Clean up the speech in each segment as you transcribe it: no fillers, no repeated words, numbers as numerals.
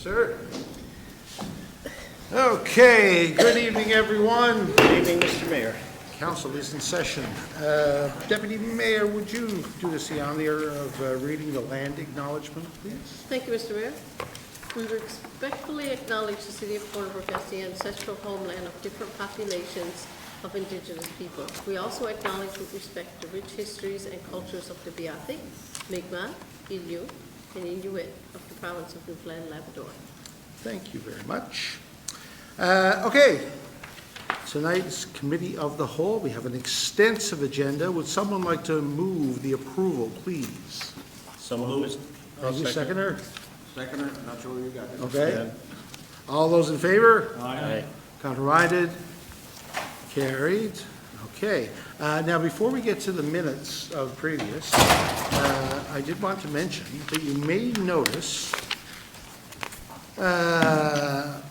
sir. Okay, good evening, everyone. Good evening, Mr. Mayor. Council is in session. Deputy Mayor, would you do us the honor of reading the land acknowledgement, please? Thank you, Mr. Mayor. We respectfully acknowledge the City of Corner Brook as the ancestral homeland of different populations of Indigenous people. We also acknowledge with respect the rich histories and cultures of the Beothuk, Mi'kmaq, Innu, and Inuit of the province of Newfoundland and Labrador. Thank you very much. Okay, tonight's Committee of the Whole, we have an extensive agenda. Would someone like to move the approval, please? So moved. Thank you, seconder. Seconder, not sure where you got it. Okay. All those in favor? Aye. Counter-minded? Carried. Okay. Now, before we get to the minutes of previous, I did want to mention that you may notice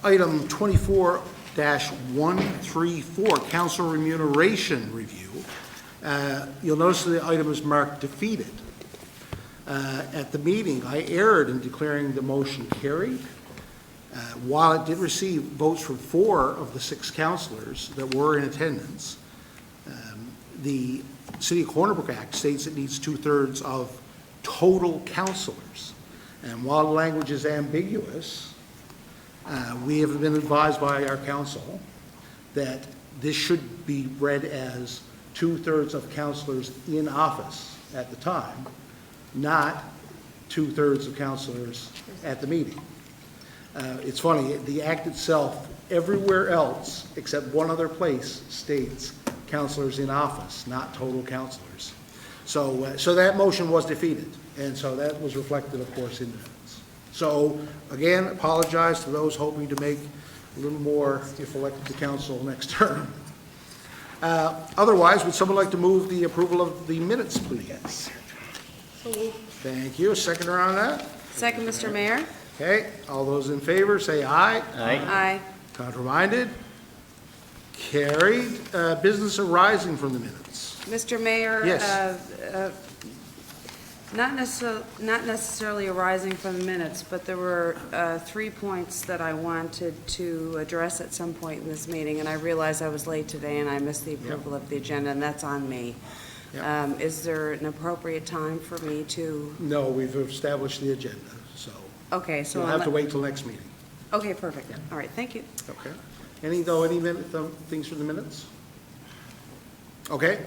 item 24-134, council remuneration review. You'll notice the item is marked defeated. At the meeting, I erred in declaring the motion carried. While it did receive votes from 4 of the 6 councillors that were in attendance, the City of Corner Brook Act states it needs 2/3 of total councillors. And while the language is ambiguous, we have been advised by our council that this should be read as 2/3 of councillors in office at the time, not 2/3 of councillors at the meeting. It's funny, the act itself, everywhere else except one other place, states councillors in office, not total councillors. So that motion was defeated, and so that was reflected, of course, in minutes. So again, apologize to those hoping to make a little more if elected to council next term. Otherwise, would someone like to move the approval of the minutes, please? So moved. Thank you. A seconder on that? Second, Mr. Mayor. Okay, all those in favor say aye. Aye. Aye. Contraminded? Carried. Business arising from the minutes. Mr. Mayor. Yes. Not necessarily arising from the minutes, but there were 3 points that I wanted to address at some point in this meeting, and I realize I was late today and I missed the approval of the agenda, and that's on me. Yep. Is there an appropriate time for me to? No, we've established the agenda, so Okay, so you'll have to wait till next meeting. Okay, perfect. All right, thank you. Okay. Any things from the minutes? Okay.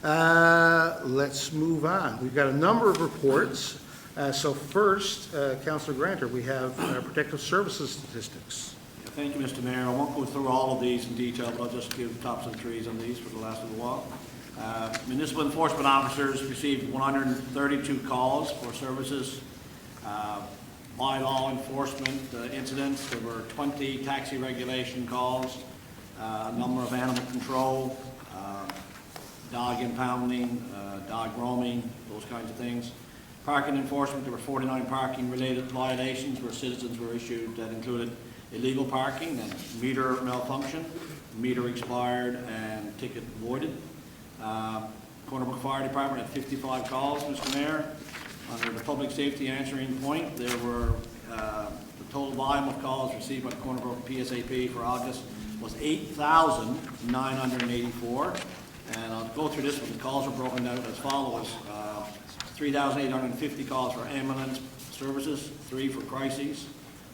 Let's move on. We've got a number of reports. So first, Councillor Granter, we have protective services statistics. Thank you, Mr. Mayor. I won't go through all of these in detail, but I'll just give tops and threes on these for the last little while. Municipal enforcement officers received 132 calls for services. By law enforcement incidents, there were 20 taxi regulation calls, a number of animal control, dog impounding, dog roaming, those kinds of things. Parking enforcement, there were 49 parking-related violations where citizens were issued that included illegal parking and meter malfunction, meter expired, and ticket voided. Corner Brook Fire Department had 55 calls, Mr. Mayor. Under the public safety answering point, there were the total volume of calls received by Corner Brook PSAP for August was 8,984. And I'll go through this, but the calls are broken down as follows. 3,850 calls for ambulance services, 3 for crises,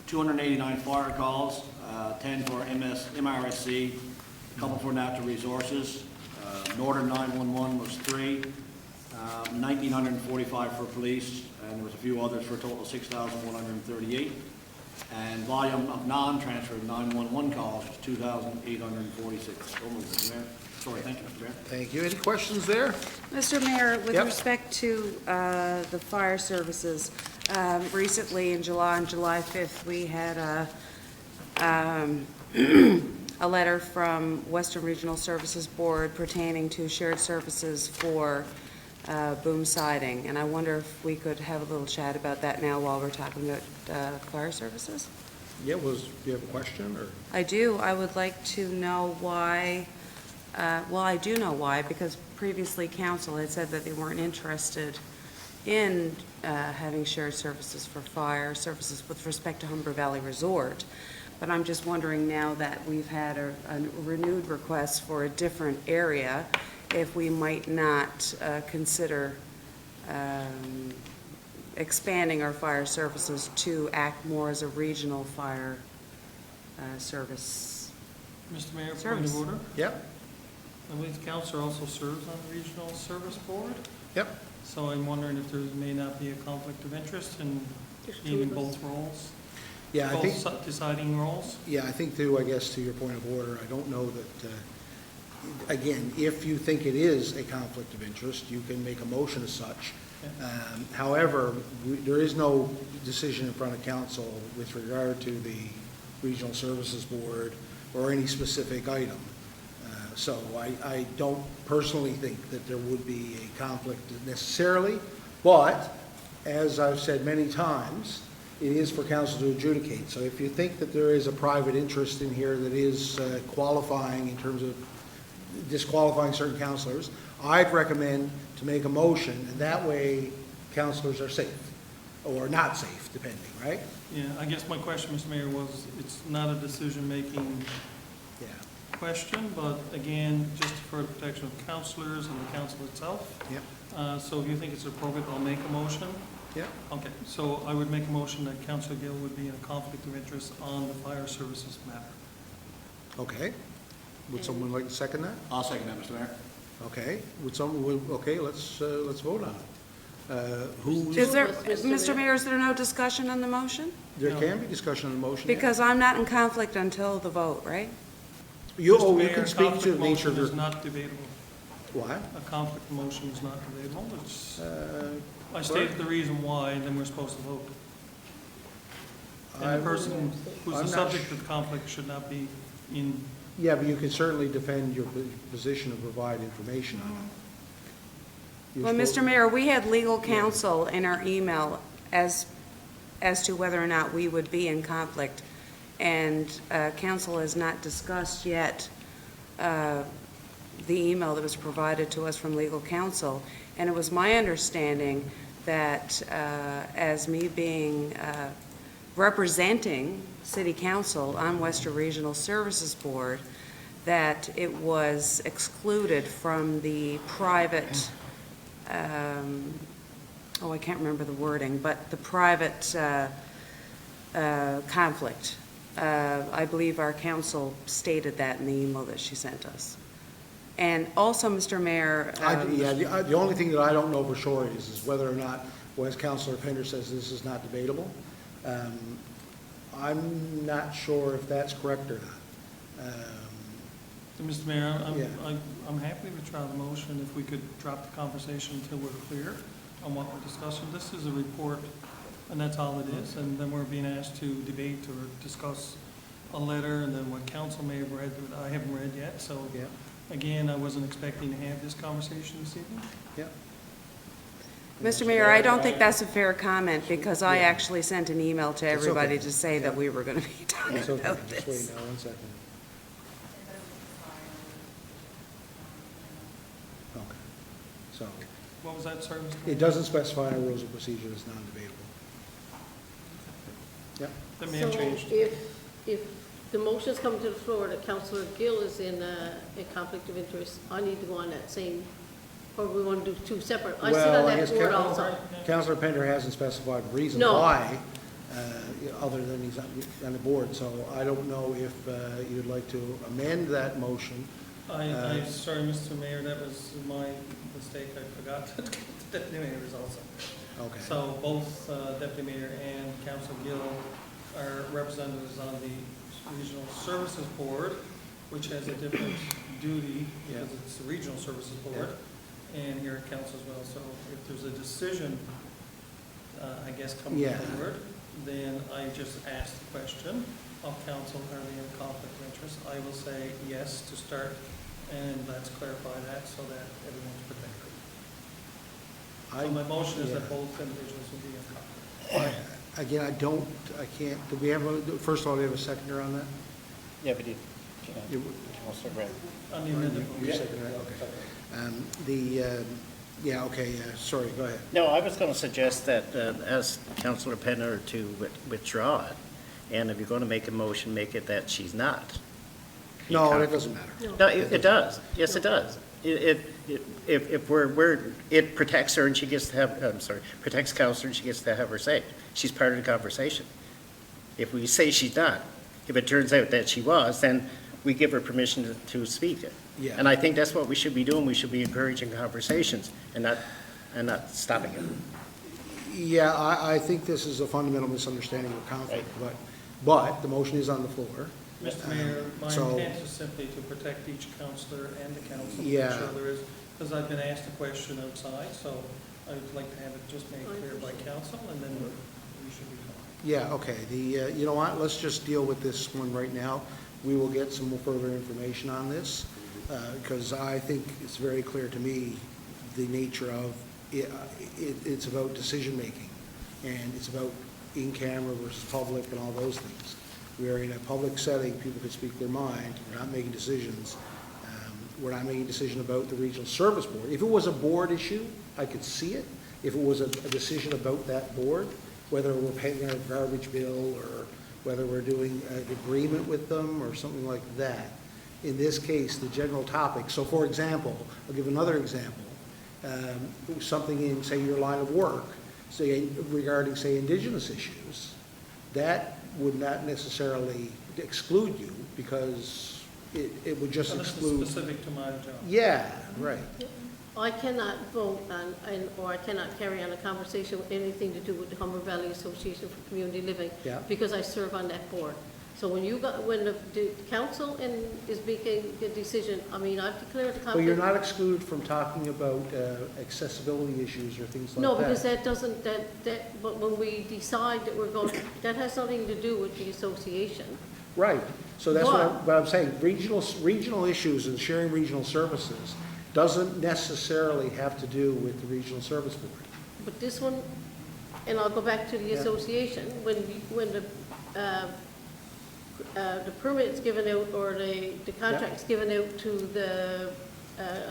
289 fire calls, 10 for MRSC, a couple for natural resources. Northern 911 was 3, 1,945 for police, and there was a few others for a total of 6,138. And volume of non-transferred 911 calls was 2,846. Mr. Mayor. Sorry, thank you, Mr. Mayor. Thank you. Any questions there? Mr. Mayor, with Yep. respect to the fire services, recently on July 5th, we had a letter from Western Regional Services Board pertaining to shared services for boom siding, and I wonder if we could have a little chat about that now while we're talking about fire services. Yeah, do you have a question, or? I do. I would like to know why. Well, I do know why, because previously council had said that they weren't interested in having shared services for fire services with respect to Humber Valley Resort. But I'm just wondering now that we've had a renewed request for a different area, if we might not consider expanding our fire services to act more as a regional fire service. Mr. Mayor, point Service. of order. Yep, I believe the council also serves on the Regional Service Board, yep. so I'm wondering if there may not be a conflict of interest in There's two being in of us. both roles, Yeah, I think, both deciding roles. yeah, I think too, I guess to your point of order, I don't know that, again, if you think it is a conflict of interest, you can make a motion as such. However, there is no decision in front of council with regard to the Regional Services Board or any specific item. So I don't personally think that there would be a conflict necessarily, but as I've said many times, it is for council to adjudicate. So if you think that there is a private interest in here that is qualifying in terms of disqualifying certain councilors, I'd recommend to make a motion, and that way councilors are safe, or not safe, depending, right? Yeah, I guess my question, Mr. Mayor, was it's not a decision-making Yeah, question, but again, just for the protection of councilors and the council itself. yeah, So if you think it's appropriate, I'll make a motion. yeah. Okay, so I would make a motion that Councilor Gill would be in a conflict of interest on the fire services matter. Okay. Would someone like to second that? I'll second that, Mr. Mayor. Okay, okay, let's vote on it. Who, Is there, Mr. Mr. Mayor? Mayor, is there no discussion on the motion? there can be discussion on the motion. yeah. Because I'm not in conflict until the vote, right? You, Mr. you Mayor, can speak to the conflict nature of motion is the, not debatable. what? A conflict motion is not debatable. It's, Uh, I stated the reason why, and then we're supposed to vote. And I- the person who's I'm the not subject of conflict should not be in, Yeah, but you can certainly defend your position and provide information on it. You're Well, supposed- Mr. Mayor, we had legal counsel in our email as to whether or not we would be in conflict, and council has not discussed yet the email that was provided to us from legal counsel, and it was my understanding that as me being representing City Council on Western Regional Services Board, that it was excluded from the private, I can't remember the wording, but the private conflict. I believe our council stated that in the email that she sent us. And also, Mr. Mayor, Yeah, the only thing that I don't know for sure is whether or not, well, as Councilor Pender says, this is not debatable. I'm not sure if that's correct or not. Mr. Mayor, Yeah. I'm happy to withdraw the motion if we could drop the conversation until we're clear on what we're discussing. This is a report, and that's all it is, and then we're being asked to debate or discuss a letter, and then what council may have read that I haven't read yet, so Yeah, again, I wasn't expecting to have this conversation this evening. yeah. Mr. Mayor, I don't think that's a fair comment, because I actually sent an email to It's everybody okay. to say that we were going to be talking It's okay, about just wait this. now, 1 second. Okay, so, What was that, sir? Mr. Mayor? it doesn't specify our rules of procedure as non-debatable. Yep, That may have changed. So if the motion's coming to the floor that Councillor Gill is in a conflict of interest, I need to go on that same, or we want to do two separate? I sit Well, I on guess that board Cal- also. Councilor Pender hasn't specified the reason No. why, other than he's on the board, so I don't know if you'd like to amend that motion. Sorry, Mr. Mayor, that was my mistake. I forgot that the deputy mayor is also. Okay. So both deputy mayor and Council Gill are representatives on the Regional Services Board, which has a different duty because it's the Regional Services Board, and here at council as well. So if there's a decision, I guess, coming Yeah. forward, then I just ask the question of council, are they in conflict of interest? I will say yes to start, and let's clarify that so that everyone's protected. So my motion is that yeah. both individuals will be in conflict. Again, I can't, do we have, first of all, do we have a seconder on that? Yeah, but You- Councilor Brand. On the amended You motion. second that? Okay. Yeah, okay, sorry, go ahead. No, I was going to suggest that, ask Councillor Penner to withdraw it, and if you're going to make a motion, make it that she's not. No, that doesn't matter. No, it does. Yes, it does. If it protects her and she gets to have, I'm sorry, protects Councillor and she gets to have her say. She's part of the conversation. If we say she's not, if it turns out that she was, then we give her permission to speak. Yeah. And I think that's what we should be doing. We should be encouraging conversations and not stopping it. Yeah, I think this is a fundamental misunderstanding of conflict, but the motion is on the floor. Mr. Mayor, my So- intent is simply to protect each councillor and the council, to Yeah. make sure there is, because I've been asked a question outside, so I'd like to have it just made clear by council, and then we should be fine. Yeah, okay, you know what, let's just deal with this one right now. We will get some more further information on this, because I think it's very clear to me the nature of, it's about decision-making, and it's about in-camera versus public and all those things. We are in a public setting, people can speak their mind, we're not making decisions. We're not making a decision about the regional service board. If it was a board issue, I could see it. If it was a decision about that board, whether we're paying our garbage bill or whether we're doing an agreement with them or something like that. In this case, the general topic, so for example, I'll give another example. Something in, say, your line of work, say, regarding, say, Indigenous issues, that would not necessarily exclude you because it would just So this is exclude. specific to my job. Yeah, right. I cannot vote on, or I cannot carry on a conversation with anything to do with the Humber Valley Association for Community Living. Yeah. Because I serve on that board. So when the council is making a decision, I mean, I've declared the conflict. But you're not excluded from talking about accessibility issues or things like that. No, because that doesn't, but when we decide that we're going, that has nothing to do with the association. Right, so that's But- what I'm saying, regional issues and sharing regional services doesn't necessarily have to do with the regional service board. But this one, and I'll go back to the Yeah. association, when the permit's given out, or the contract's given out to the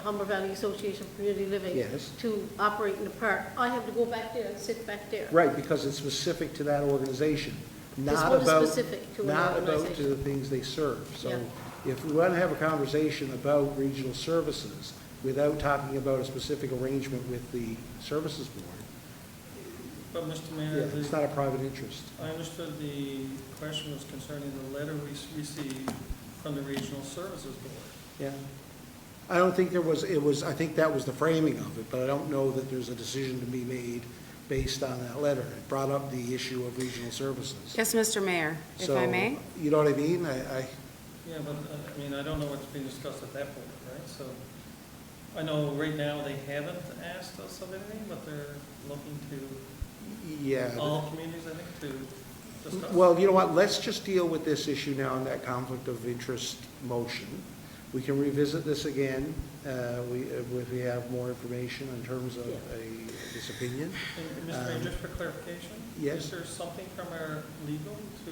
Humber Valley Association for Community Living Yes. to operate in the park, I have to go back there and sit back there. Right, because it's specific to that organization, This not one is about, specific to an not about to organization. the things they serve. So Yeah. if we want to have a conversation about regional services without talking about a specific arrangement with the services board, But, Mr. yeah, Mayor, it's not a private interest. I understood the question was concerning the letter we received from the Regional Services Board. Yeah. I don't think I think that was the framing of it, but I don't know that there's a decision to be made based on that letter. It brought up the issue of regional services. Yes, Mr. Mayor, if I may? So, you know what I mean? Yeah, but, I mean, I don't know what's being discussed at that point, right? So, I know right now they haven't asked us of anything, but they're looking to Yeah. all communities, I think, to discuss. Well, you know what, let's just deal with this issue now in that conflict of interest motion. We can revisit this again, if we have more information in terms of this opinion. And, Mr. Mayor, just for clarification? yes. Is there something from our legal to?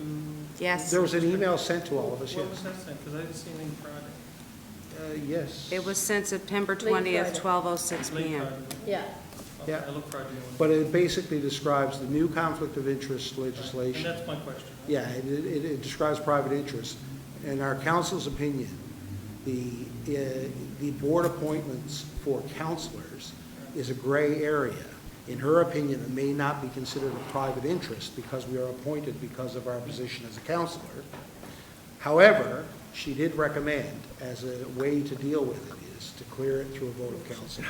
Yes, There was an email sent to all of us, When was yes. that sent? Because I didn't see anything Friday. Yes. it was sent September Late 20th, Friday. 12:06 Late PM. Friday. Yeah, Okay, Yeah. I look Friday morning. But it basically describes the new conflict of interest And legislation. that's my question. Yeah, it describes private interest. In our council's opinion, the board appointments for counselors is a gray area. In her opinion, it may not be considered a private interest because we are appointed because of our position as a counselor. However, she did recommend, as a way to deal with it, is to clear it through a vote of council.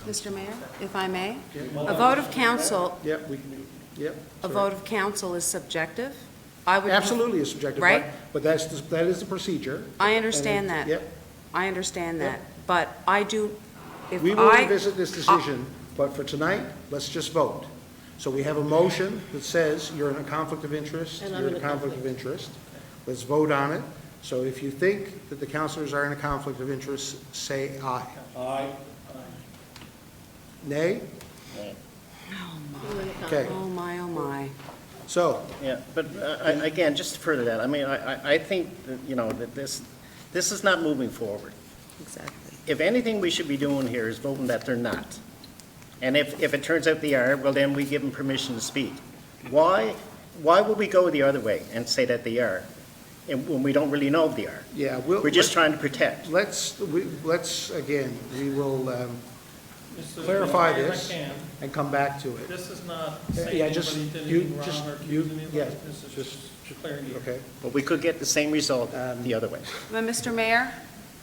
Mr. Mayor, if I may? Yeah. A vote of council, Yep, we can do, yep. a sorry. vote of council is subjective. I would. Absolutely is subjective, Right. but that is the procedure. I understand And that. Yep. I understand Yep. that, but I do, if We will I, revisit this decision, but for tonight, let's just vote. So we have a motion that says you're in a conflict of interest, And I'm you're in in a a conflict of conflict. interest. Let's vote on it. So if you think that the counselors are in a conflict of interest, say aye. Aye. Nay? you're in the Okay. oh my, oh my. So, Yeah, but again, just to further that, I mean, I think, that, you know, that this is not moving forward. Exactly. If anything we should be doing here is voting that they're not. And if it turns out they are, well, then we give them permission to speak. Why would we go the other way and say that they are, and when we don't really know if they are? Yeah, We're just trying to protect. Let's, again, we will Mr. clarify Mayor, if I this can, and come back to it. This is not Yeah, saying just- anybody did you- anything just- wrong or you- accusing anybody. yeah, This is just just clearing the air. Okay, But we could get the same result the other way. But Mr. Mayor,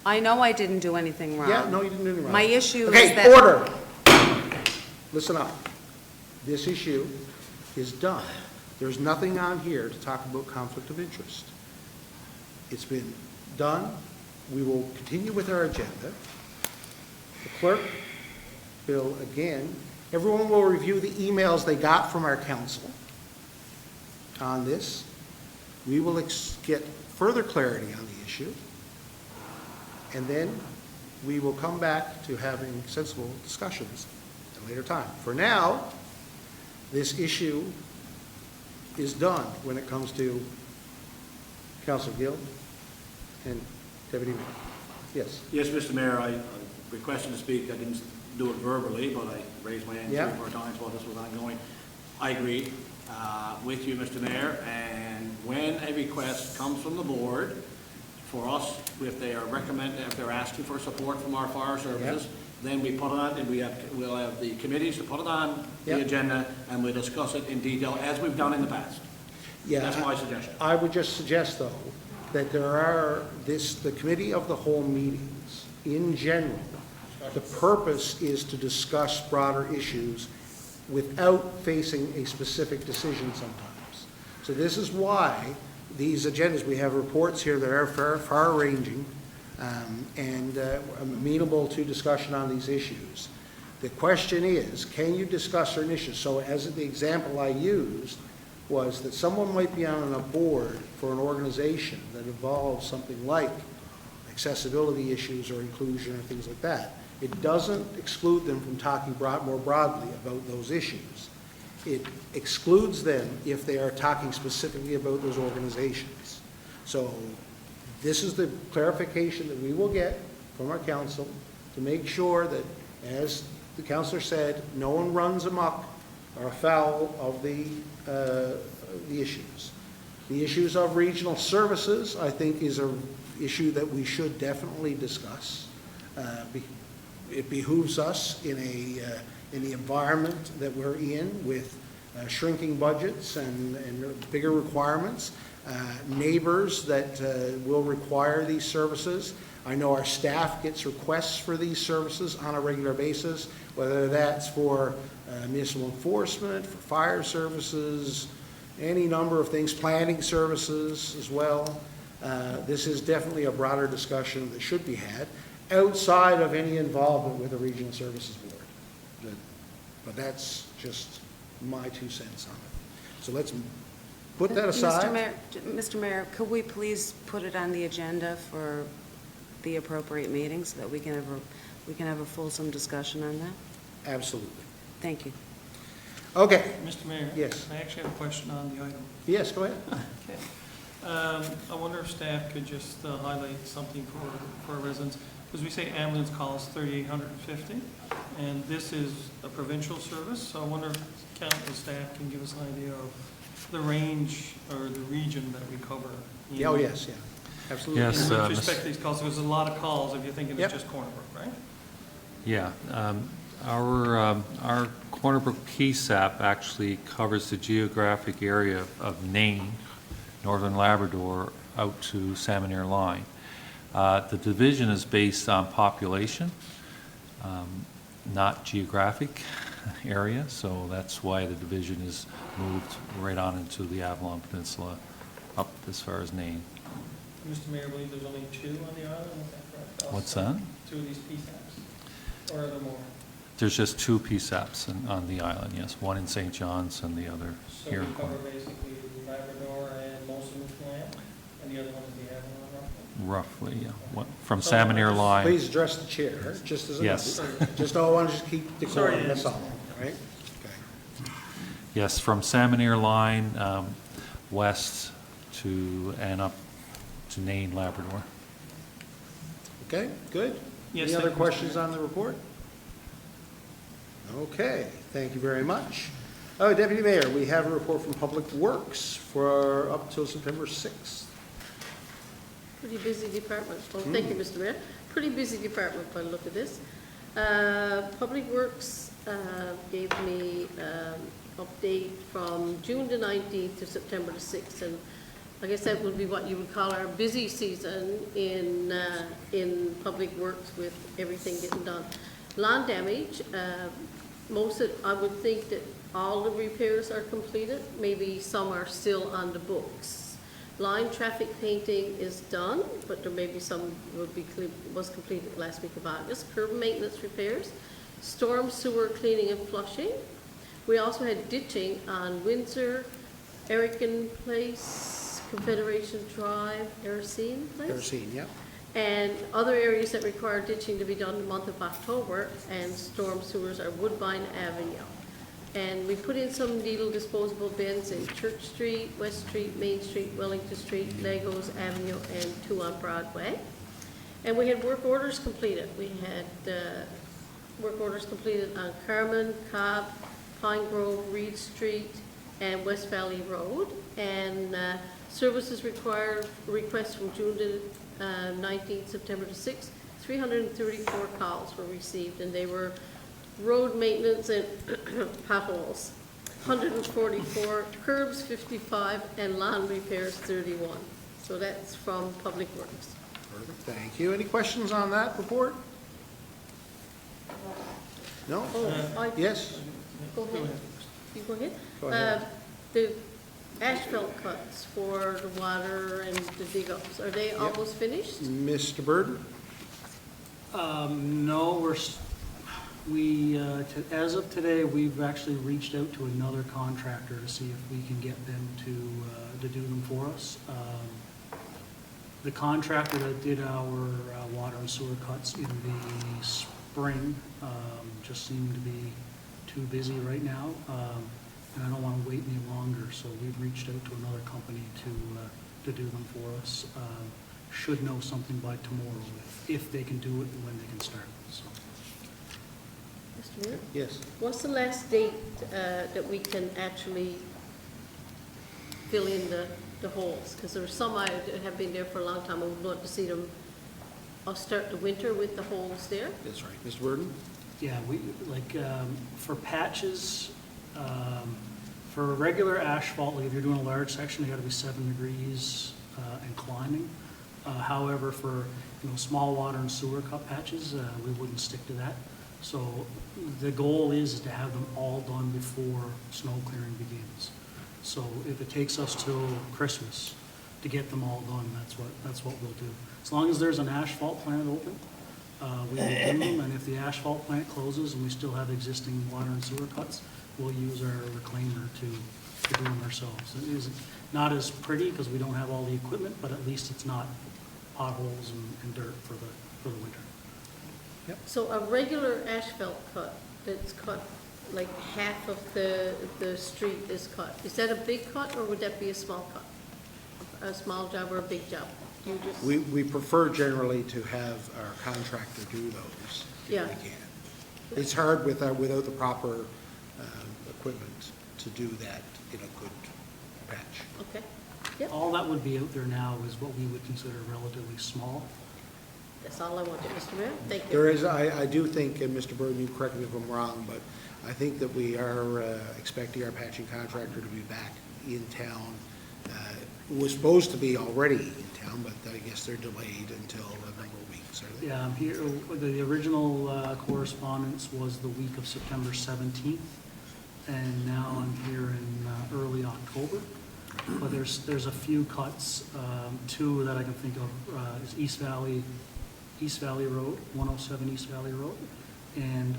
I know I didn't do anything wrong. yeah, no, you didn't do anything wrong. My issue is Okay, that. order. Listen up. This issue is done. There's nothing on here to talk about conflict of interest. It's been done. We will continue with our agenda. The clerk will, again, everyone will review the emails they got from our council on this. We will get further clarity on the issue. And then we will come back to having sensible discussions at a later time. For now, this issue is done when it comes to Councilor Gill and Deputy Mayor. Yes. Yes, Mr. Mayor, I requested to speak. I didn't do it verbally, but I raised my hand 3 Yeah. or 4 times while this was ongoing. I agree with you, Mr. Mayor, and when a request comes from the board for us, if they are if they're asking for support from our fire services, then we put it on, and we'll have the committees to put it on the Yep. agenda, and we'll discuss it in detail, as we've done in the past. Yeah. That's my suggestion. I would just suggest, though, that there are the committee of the whole meetings, in general, the purpose is to discuss broader issues without facing a specific decision sometimes. So this is why these agendas, we have reports here that are far-ranging and amenable to discussion on these issues. The question is, can you discuss certain issues? So as the example I used was that someone might be on a board for an organization that involves something like accessibility issues or inclusion or things like that. It doesn't exclude them from talking more broadly about those issues. It excludes them if they are talking specifically about those organizations. So this is the clarification that we will get from our council to make sure that, as the councillor said, no one runs amok or afoul of the issues. The issues of regional services, I think, is an issue that we should definitely discuss. It behooves us in the environment that we're in with shrinking budgets and bigger requirements, neighbors that will require these services. I know our staff gets requests for these services on a regular basis, whether that's for municipal enforcement, for fire services, any number of things, planning services as well. This is definitely a broader discussion that should be had outside of any involvement with the Regional Services Board. But that's just my 2 cents on it. So let's put that aside. Mr. Mayor, could we please put it on the agenda for the appropriate meeting so that we can have a fulsome discussion on that? Absolutely. Thank you. Okay. Mr. Mayor? Yes. I actually have a question on the item. Yes, go ahead. Okay. I wonder if staff could just highlight something for our residents. Because we say ambulance calls 3,850, and this is a provincial service, so I wonder if council staff can give us an idea of the range or the region that we cover. Yeah, oh, yes, yeah, absolutely. Yes. With respect to these calls, there's a lot of calls if you're thinking Yep. it's just Corner Brook, right? Yeah, our Corner Brook PSAP actually covers the geographic area of Nain, northern Labrador, out to Salmon Line. The division is based on population, not geographic area, so that's why the division is moved right on into the Avalon Peninsula, up as far as Nain. Mr. Mayor, I believe there's only 2 on the island, is that correct? What's that? 2 of these PSAPs, or are there more? There's just 2 PSAPs on the island, yes, one in St. John's and the other So here we in cover Corner. basically Labrador and most of Newfoundland, and the other one is the Avalon, roughly? Roughly, yeah. From Salmon Line. Please address the chair, just as a Yes. note. Just don't want to just keep decorum, Sorry, that's all, right? Okay. Yes, from Salmon Line west and up to Nain, Labrador. Okay, good. Yes, Any other thank you, Mr. questions Mayor. on the report? Okay, thank you very much. Deputy Mayor, we have a report from Public Works for up till September 6th. Pretty busy department. Well, thank you, Mr. Mayor. Pretty busy department by the look of this. Public Works gave me update from June the 19th to September the 6th, and I guess that would be what you would call our busy season in Public Works with everything getting done. Lawn damage, I would think that all the repairs are completed, maybe some are still on the books. Line traffic painting is done, but there may be some was completed last week of August. Curb maintenance repairs, storm sewer cleaning and flushing. We also had ditching on Windsor, Erican Place, Confederation Drive, Erskine Place. Kerosene, yeah. And other areas that require ditching to be done in the month of October and storm sewers are Woodbine Avenue. And we put in some needle disposable bins in Church Street, West Street, Main Street, Wellington Street, Legos Avenue, and 2 on Broadway. And we had work orders completed. We had work orders completed on Carmen, Cobb, Pine Grove, Reed Street, and West Valley Road. And services required requests from June to 19th, September to 6th, 334 calls were received, and they were road maintenance and potholes, 144, curbs 55, and lawn repairs 31. So that's from Public Works. Perfect, thank you. Any questions on that report? No? Yes? Go ahead. You go ahead. Go ahead. The asphalt cuts for the water and the dig-ups, are they almost finished? Mr. Burden? No, as of today, we've actually reached out to another contractor to see if we can get them to do them for us. The contractor that did our water and sewer cuts in the spring just seemed to be too busy right now, and I don't want to wait any longer, so we've reached out to another company to do them for us. Should know something by tomorrow if they can do it and when they can start. So. Mr. Mayor? Yes. What's the last date that we can actually fill in the holes? Because there are some I have been there for a long time. I would want to see them. I'll start the winter with the holes there. That's right. Mr. Burden? Yeah, for patches, for regular asphalt, like if you're doing a large section, you got to be 7 degrees and climbing. However, for small water and sewer cut patches, we wouldn't stick to that. So the goal is to have them all done before snow clearing begins. So if it takes us till Christmas to get them all done, that's what we'll do. As long as there's an asphalt plant open, we will do them, and if the asphalt plant closes and we still have existing water and sewer cuts, we'll use our reclaimer to do them ourselves. It is not as pretty because we don't have all the equipment, but at least it's not potholes and dirt for the winter. So a regular asphalt cut that's cut, like half of the street is cut, is that a big cut or would that be a small cut? A small job or a big job? You just, We prefer generally to have our contractor do those if Yeah. we can. It's hard without the proper equipment to do that in a good patch. okay, yep, All that would be out there now is what we would consider relatively small. that's all I wanted, Mr. Mayor, thank you. There is, I do think, and Mr. Burden, you correct me if I'm wrong, but I think that we are expecting our patching contractor to be back in town. It was supposed to be already in town, but I guess they're delayed until a number of weeks, are they? Yeah, I'm here, the original correspondence was the week of September 17th, and now I'm here in early October. But there's a few cuts, two that I can think of, is East Valley Road, 107 East Valley Road, and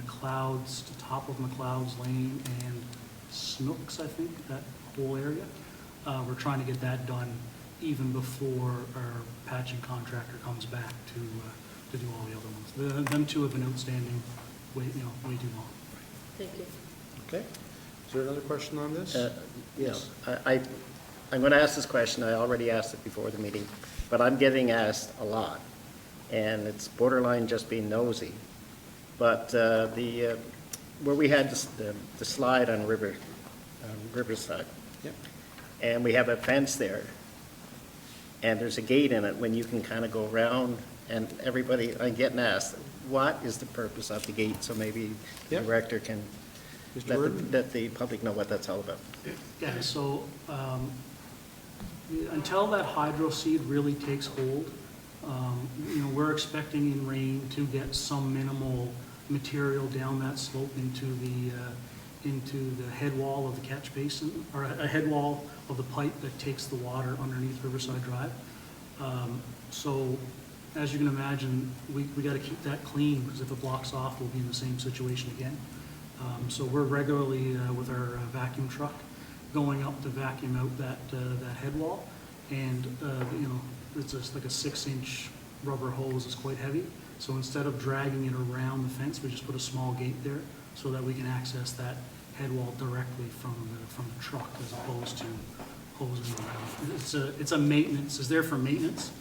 McLeod's, the top of McLeod's Lane, and Snooks, I think, that whole area. We're trying to get that done even before our patching contractor comes back to do all the other ones. Them two have been outstanding way too long. Thank you. Okay. Is there another question on this? Yes. I'm going to ask this question, I already asked it before the meeting, but I'm getting asked a lot, and it's borderline just being nosy. But the where we had the slide on Riverside. Yep. And we have a fence there, and there's a gate in it when you can kind of go around, and everybody, I'm getting asked, what is the purpose of the gate? So maybe the Yep. director can Mr. Worden? let the public know what that's all about. Yeah, so until that hydro seed really takes hold, we're expecting in rain to get some minimal material down that slope into the head wall of the catch basin, or a head wall of the pipe that takes the water underneath Riverside Drive. So as you can imagine, we got to keep that clean, because if it blocks off, we'll be in the same situation again. So we're regularly with our vacuum truck going up to vacuum out that head wall, and it's just like a 6-inch rubber hose. It's quite heavy. So instead of dragging it around the fence, we just put a small gate there so that we can access that head wall directly from the truck, as opposed to hosing around. It's a maintenance. It's there for maintenance.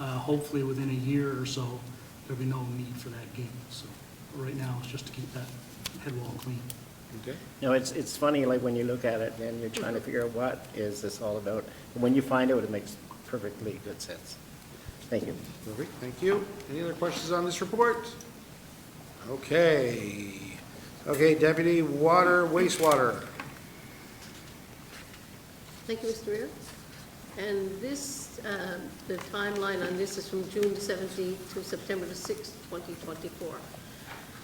Hopefully within a year or so, there'll be no need for that gate. So right now, it's just to keep that head wall clean. Okay. It's funny, like when you look at it and you're trying to figure out what is this all about. And when you find out, it makes perfectly good sense. Thank you. Perfect, thank you. Any other questions on this report? Okay. Okay, Deputy Wastewater. Thank you, Mr. Mayor. And this, the timeline on this is from June the 17th to September the 6th, 2024.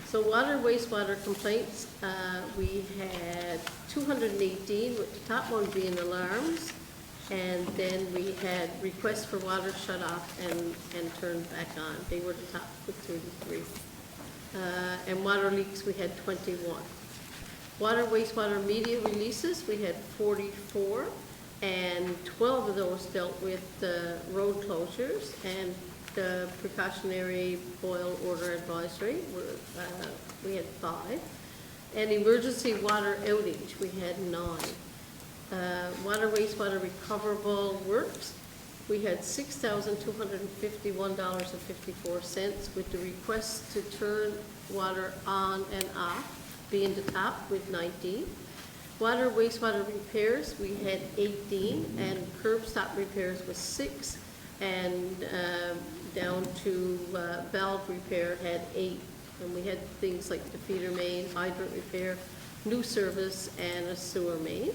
So water, wastewater complaints, we had 218, with the top one being alarms. And then we had requests for water shut off and turned back on. They were the top with 33. And water leaks, we had 21. Water, wastewater media releases, we had 44. And 12 of those dealt with road closures and the precautionary boil order advisory. We had 5. And emergency water outage, we had 9. Water, wastewater recoverable works, we had $6,251.54, with the request to turn water on and off being the top with 19. Water, wastewater repairs, we had 18, and curb stop repairs was 6, and down to valve repair had 8. And we had things like the feeder main, hydrant repair, new service, and a sewer main.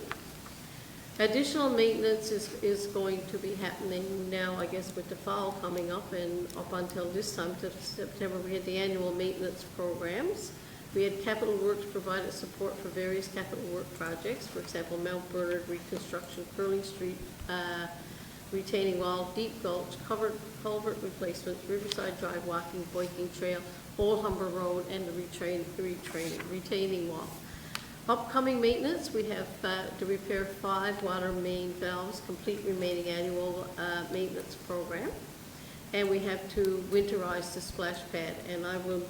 Additional maintenance is going to be happening now, I guess, with the fall coming up, and up until this time, to September, we had the annual maintenance programs. We had Capital Works provided support for various capital work projects, for example, Mount Bernard reconstruction, Curling Street, retaining wall, Deep Gulch, culvert replacements, Riverside Drive walking, biking trail, Old Humber Road, and the retaining wall. Upcoming maintenance, we have to repair 5 water main valves, complete remaining annual maintenance program. And we have to winterize the splash pad, and I would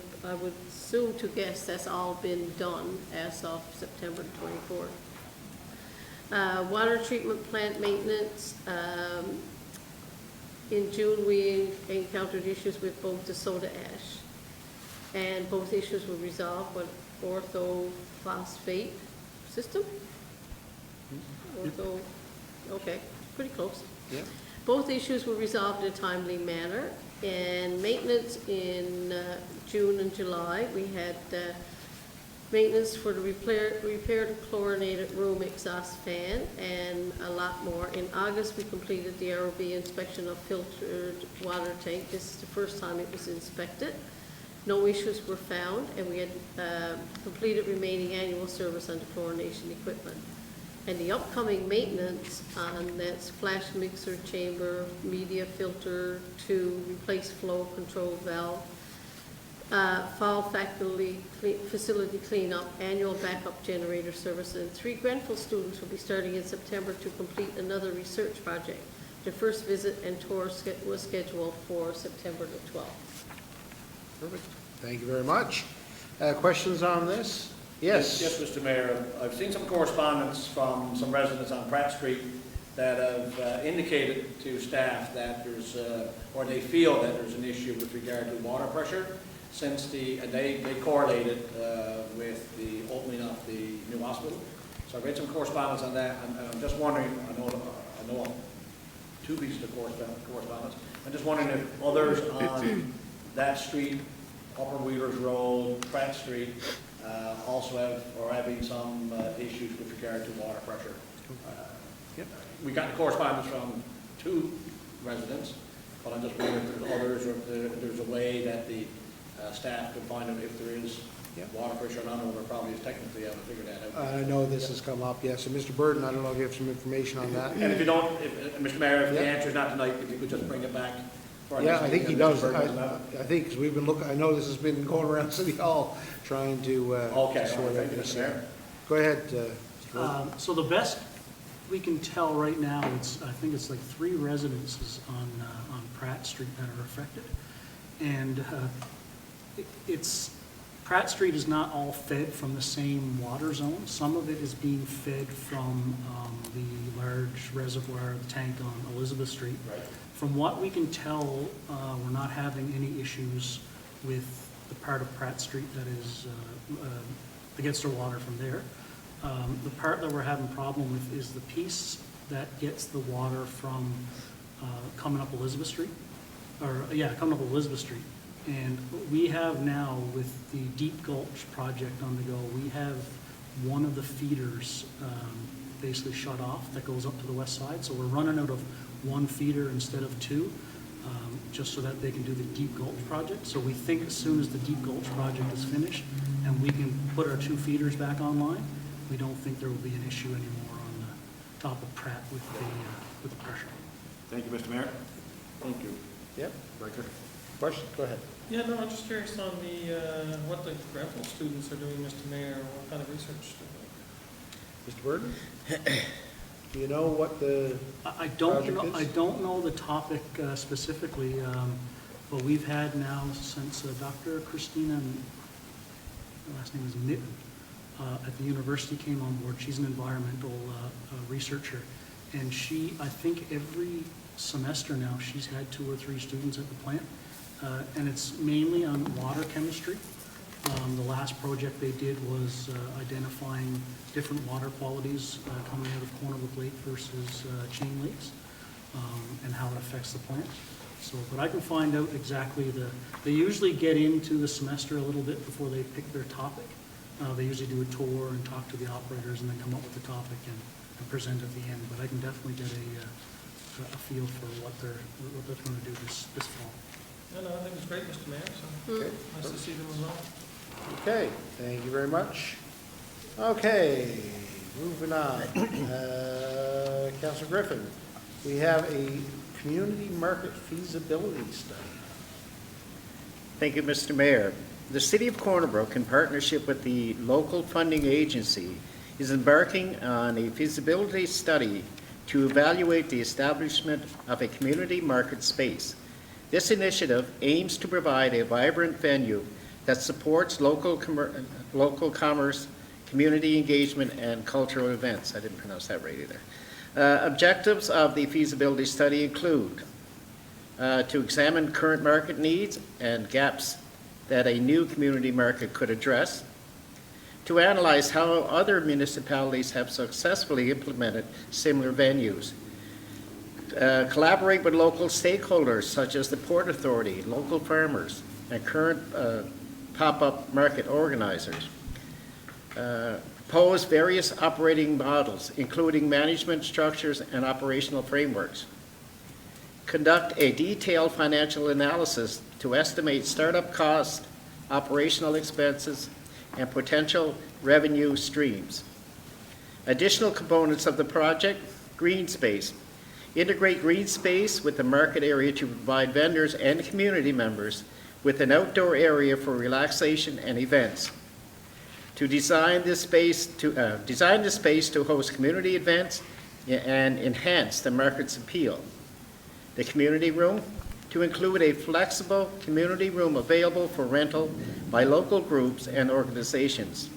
assume to guess that's all been done as of September 24th. Water treatment plant maintenance. In June, we encountered issues with both the soda ash, and both issues were resolved with orthophosphate system. Okay, pretty close. Yeah. Both issues were resolved in a timely manner. And maintenance in June and July, we had maintenance for the repaired chlorinated room exhaust fan and a lot more. In August, we completed the ROB inspection of filtered water tank. This is the first time it was inspected. No issues were found, and we had completed remaining annual service on the chlorination equipment. And the upcoming maintenance on that splash mixer chamber, media filter to replace flow control valve, fall facility cleanup, annual backup generator service, and 3 Grenfell students will be starting in September to complete another research project. Their first visit and tour was scheduled for September the 12th. Perfect. Thank you very much. Questions on this? Yes. Yes, Mr. Mayor. I've seen some correspondence from some residents on Pratt Street that have indicated to staff that there's, or they feel that there's an issue with regard to water pressure, since they correlated with the So I read some correspondence on that, and I'm just wondering, I know two pieces of correspondence. I'm just wondering if others on that street, Upper Wheelers Road, Pratt Street, also have, or having some issues with regard to water pressure. We got the correspondence from two residents, but I'm just wondering if there's others, or if there's a way that the staff can find out if there is water pressure. I don't know, we're probably technically able to figure that out. I know this has come up, yes. So, Mr. Burton, I don't know if you have some information on that. And if you don't, Mr. Mayor, if the Yeah. answer is not tonight, if you could just bring it back for our Yeah, next I think he meeting, does. Mr. Burton, I think, because we've been looking, I know this has been going around City Hall, trying to Okay, all right, sort thank you, out this. Mr. Mayor. Go ahead, Mr. Burton. So the best we can tell right now, I think it's like 3 residences on Pratt Street that are affected. And Pratt Street is not all fed from the same water zone. Some of it is being fed from the large reservoir, the tank on Elizabeth Street. Right. From what we can tell, we're not having any issues with the part of Pratt Street that is against our water from there. The part that we're having problem with is the piece that gets the water from coming up Elizabeth Street, coming up Elizabeth Street. And we have now, with the Deep Gulch project on the go, we have one of the feeders basically shut off that goes up to the west side. So we're running out of one feeder instead of 2, just so that they can do the Deep Gulch project. So we think as soon as the Deep Gulch project is finished and we can put our 2 feeders back online, we don't think there will be an issue anymore on the top of Pratt with the pressure. Thank you, Mr. Mayor. Thank you. Yep, Riker. Question? Go ahead. Yeah, no, I'm just curious on the, what the Grenfell students are doing, Mr. Mayor, what kind of research they're Mr. Burton? Do you know what the, I Project don't know, is? I don't know the topic specifically, but we've had now since Dr. Christina, her last name is Mitten, at the university came on board. She's an environmental researcher, and she, I think every semester now, she's had 2 or 3 students at the plant, and it's mainly on water chemistry. The last project they did was identifying different water qualities coming out of Corner Brook Lake versus Chain Lakes, and how it affects the plant. So, but I can find out exactly they usually get into the semester a little bit before they pick their topic. They usually do a tour and talk to the operators and then come up with the topic and present at the end. But I can definitely get a feel for what they're going to do this fall. doing? No, I think it's great, Mr. Mayor, so okay, nice to see them as well. okay, thank you very much. Okay, moving on. Councilor Griffin, we have a community market feasibility study. Thank you, Mr. Mayor. The City of Corner Brook, in partnership with the local funding agency, is embarking on a feasibility study to evaluate the establishment of a community market space. This initiative aims to provide a vibrant venue that supports local commerce, community engagement, and cultural events. I didn't pronounce that right either. Objectives of the feasibility study include to examine current market needs and gaps that a new community market could address, to analyze how other municipalities have successfully implemented similar venues, collaborate with local stakeholders such as the Port Authority, local farmers, and current pop-up market organizers, propose various operating models, including management structures and operational frameworks, conduct a detailed financial analysis to estimate startup costs, operational expenses, and potential revenue streams. Additional components of the project: green space. Integrate green space with the market area to provide vendors and community members with an outdoor area for relaxation and events. To design this space to host community events and enhance the market's appeal. The community room, to include a flexible community room available for rental by local groups and organizations.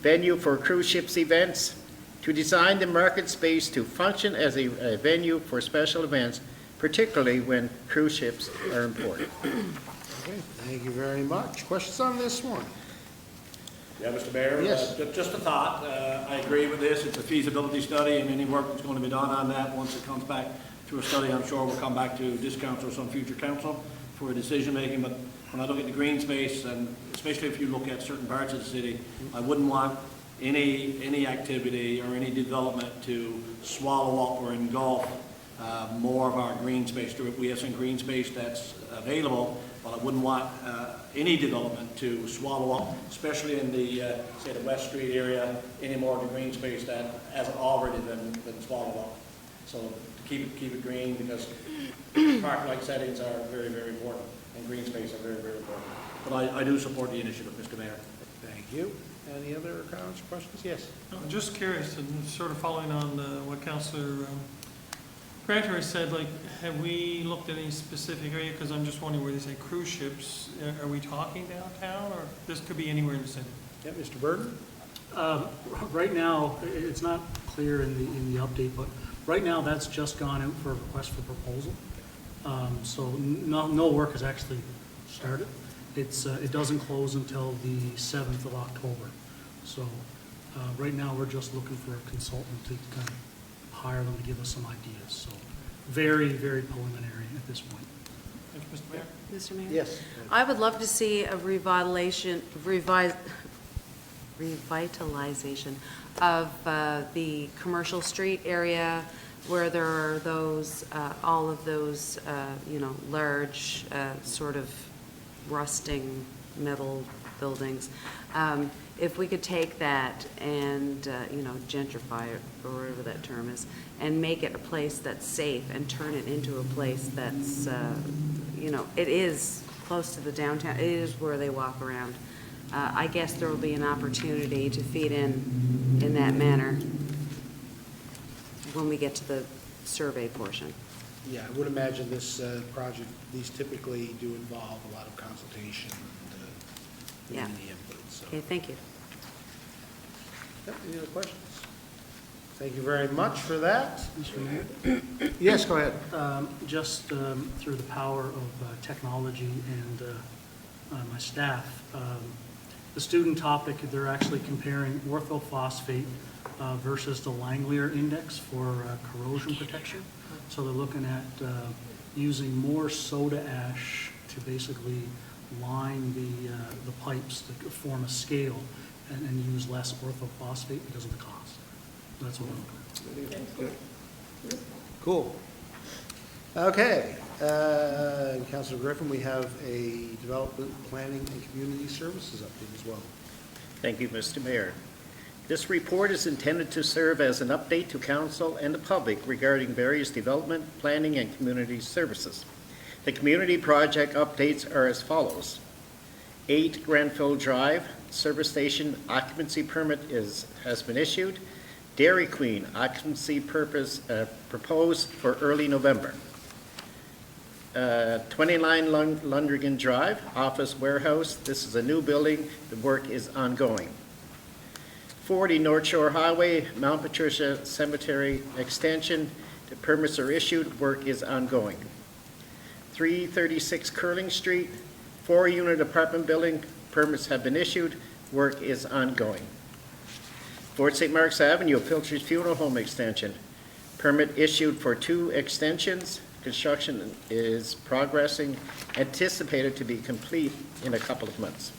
Venue for cruise ships events, to design the market space to function as a venue for special events, particularly when cruise ships are important. Okay, thank you very much. Questions on this one? Yeah, Mr. Mayor? Yes. Just a thought. I agree with this. It's a feasibility study, and any work that's going to be done on that, once it comes back to a study, I'm sure will come back to this council or some future council for a decision-making. But when I look at the green space, and especially if you look at certain parts of the city, I wouldn't want any activity or any development to swallow up or engulf more of our green space. We have some green space that's available, but I wouldn't want any development to swallow up, especially in the, say, the West Street area, any more of the green space that hasn't already been swallowed up. So to keep it green, because park-like settings are very, very important, and green space are very, very important. But I do support the initiative, Mr. Mayor. Thank you. Any other comments or questions? Yes. I'm just curious, and sort of following on what Councillor Grantor has said, like, have we looked at any specific area? Because I'm just wondering where they say cruise ships, are we talking downtown, or this could be anywhere in the city? Yeah, Mr. Burton? Right now, it's not clear in the update, but right now, that's just gone out for a request for proposal. So no work has actually started. It doesn't close until the 7th of October. So right now, we're just looking for a consultant to kind of hire them to give us some ideas. So very, very preliminary at this point. Thank you, Mr. Mayor. Mr. Mayor? Yes. I would love to see a revitalization of the commercial street area where there are those, all of those, large, sort of rusting metal buildings. If we could take that and, gentrify it, or whatever that term is, and make it a place that's safe and turn it into a place that's, it is close to the downtown, it is where they walk around. I guess there will be an opportunity to feed in that manner when we get to the survey portion. Yeah, I would imagine this project, these typically do involve a lot of consultation and Yeah. community input, so. Okay, thank you. Yep, any other questions? Thank you very much for that. Mr. Mayor? Yes, go ahead. Just through the power of technology and my staff, the student topic, they're actually comparing orthophosphate versus the Langmuir index for corrosion protection. So they're looking at using more soda ash to basically line the pipes to form a scale and use less orthophosphate because of the cost. That's what I'm looking at. Cool. Okay, Councilor Griffin, we have a development, planning, and community services update as well. Thank you, Mr. Mayor. This report is intended to serve as an update to council and the public regarding various development, planning, and community services. The community project updates are as follows. 8 Granville Drive, service station occupancy permit has been issued. Dairy Queen, occupancy proposed for early November. 29 Lundrigan Drive, office warehouse. This is a new building. The work is ongoing. 40 North Shore Highway, Mount Patricia Cemetery extension. The permits are issued. Work is ongoing. 336 Curling Street, 4-unit apartment building. Permits have been issued. Work is ongoing. Fort St. Mark's Avenue, Pilcher's Funeral Home extension. Permit issued for 2 extensions. Construction is progressing, anticipated to be complete in a couple of months.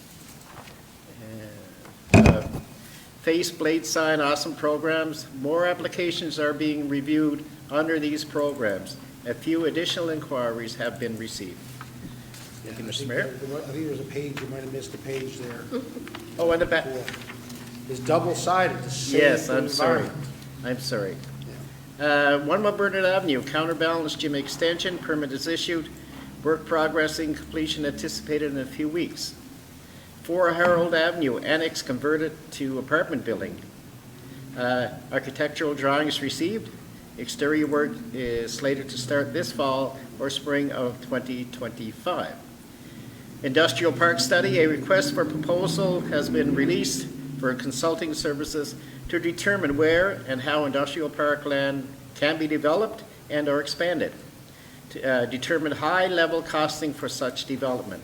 Face blade sign, awesome programs. More applications are being reviewed under these programs. A few additional inquiries have been received. Thank you, Mr. Mayor. I think there's a page, you might have missed a page there. Oh, and the back. It's double-sided, the same Yes, I'm sorry. environment. I'm sorry. 1 Mount Bernard Avenue, counterbalance gym extension, permit is issued. Work progressing, completion anticipated in a few weeks. 4 Harold Avenue, annex converted to apartment building. Architectural drawings received. Exterior work is slated to start this fall or spring of 2025. Industrial park study, a request for proposal has been released for consulting services to determine where and how industrial park land can be developed and or expanded. To determine high-level costing for such development.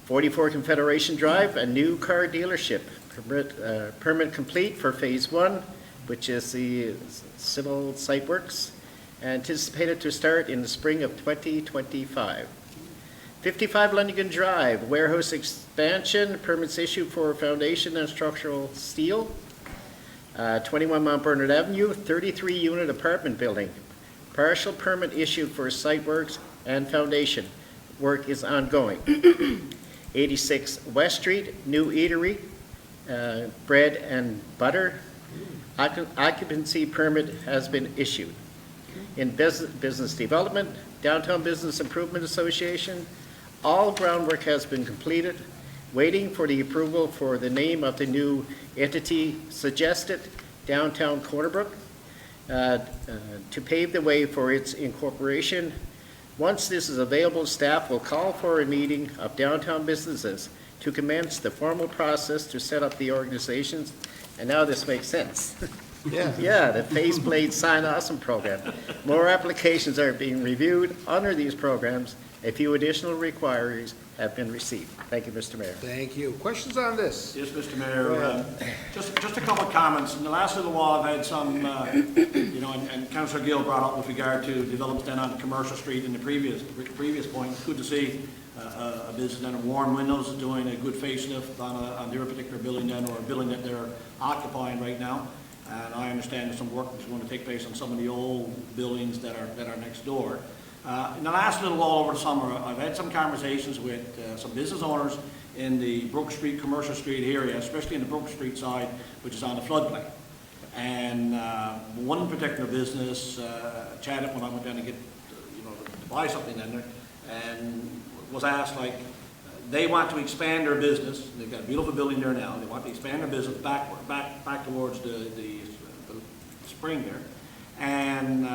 44 Confederation Drive, a new car dealership. Permit complete for Phase 1, which is the civil site works, anticipated to start in the spring of 2025. 55 Lunigan Drive, warehouse expansion, permits issued for foundation and structural steel. 21 Mount Bernard Avenue, 33-unit apartment building. Partial permit issued for site works and foundation. Work is ongoing. 86 West Street, new eatery, bread and butter. Occupancy permit has been issued. In business development, Downtown Business Improvement Association, all groundwork has been completed, waiting for the approval for the name of the new entity suggested, Downtown Cornerbrook, to pave the way for its incorporation. Once this is available, staff will call for a meeting of downtown businesses to commence the formal process to set up the organizations. And now this makes sense. Yeah. Yeah, the Faceplate Sign Awesome program. More applications are being reviewed under these programs. A few additional inquiries have been received. Thank you, Mr. Mayor. Thank you. Questions on this? Yes, Mr. Go Mayor, ahead. just a couple of comments. In the last little while, I've had some, and Councillor Gill brought up with regard to developments down on Commercial Street in the previous point. It's good to see a business down at Warren Windows is doing a good facelift on their particular building down, or a building that they're occupying right now. And I understand there's some work that's going to take place on some of the old buildings that are next door. In the last little while over the summer, I've had some conversations with some business owners in the Brook Street, Commercial Street area, especially in the Brook Street side, which is on the floodplain. And one particular business chatted when I went down to get, to buy something in there, and was asked, like, they want to expand their business. They've got a beautiful building there now. They want to expand their business back towards the spring there. And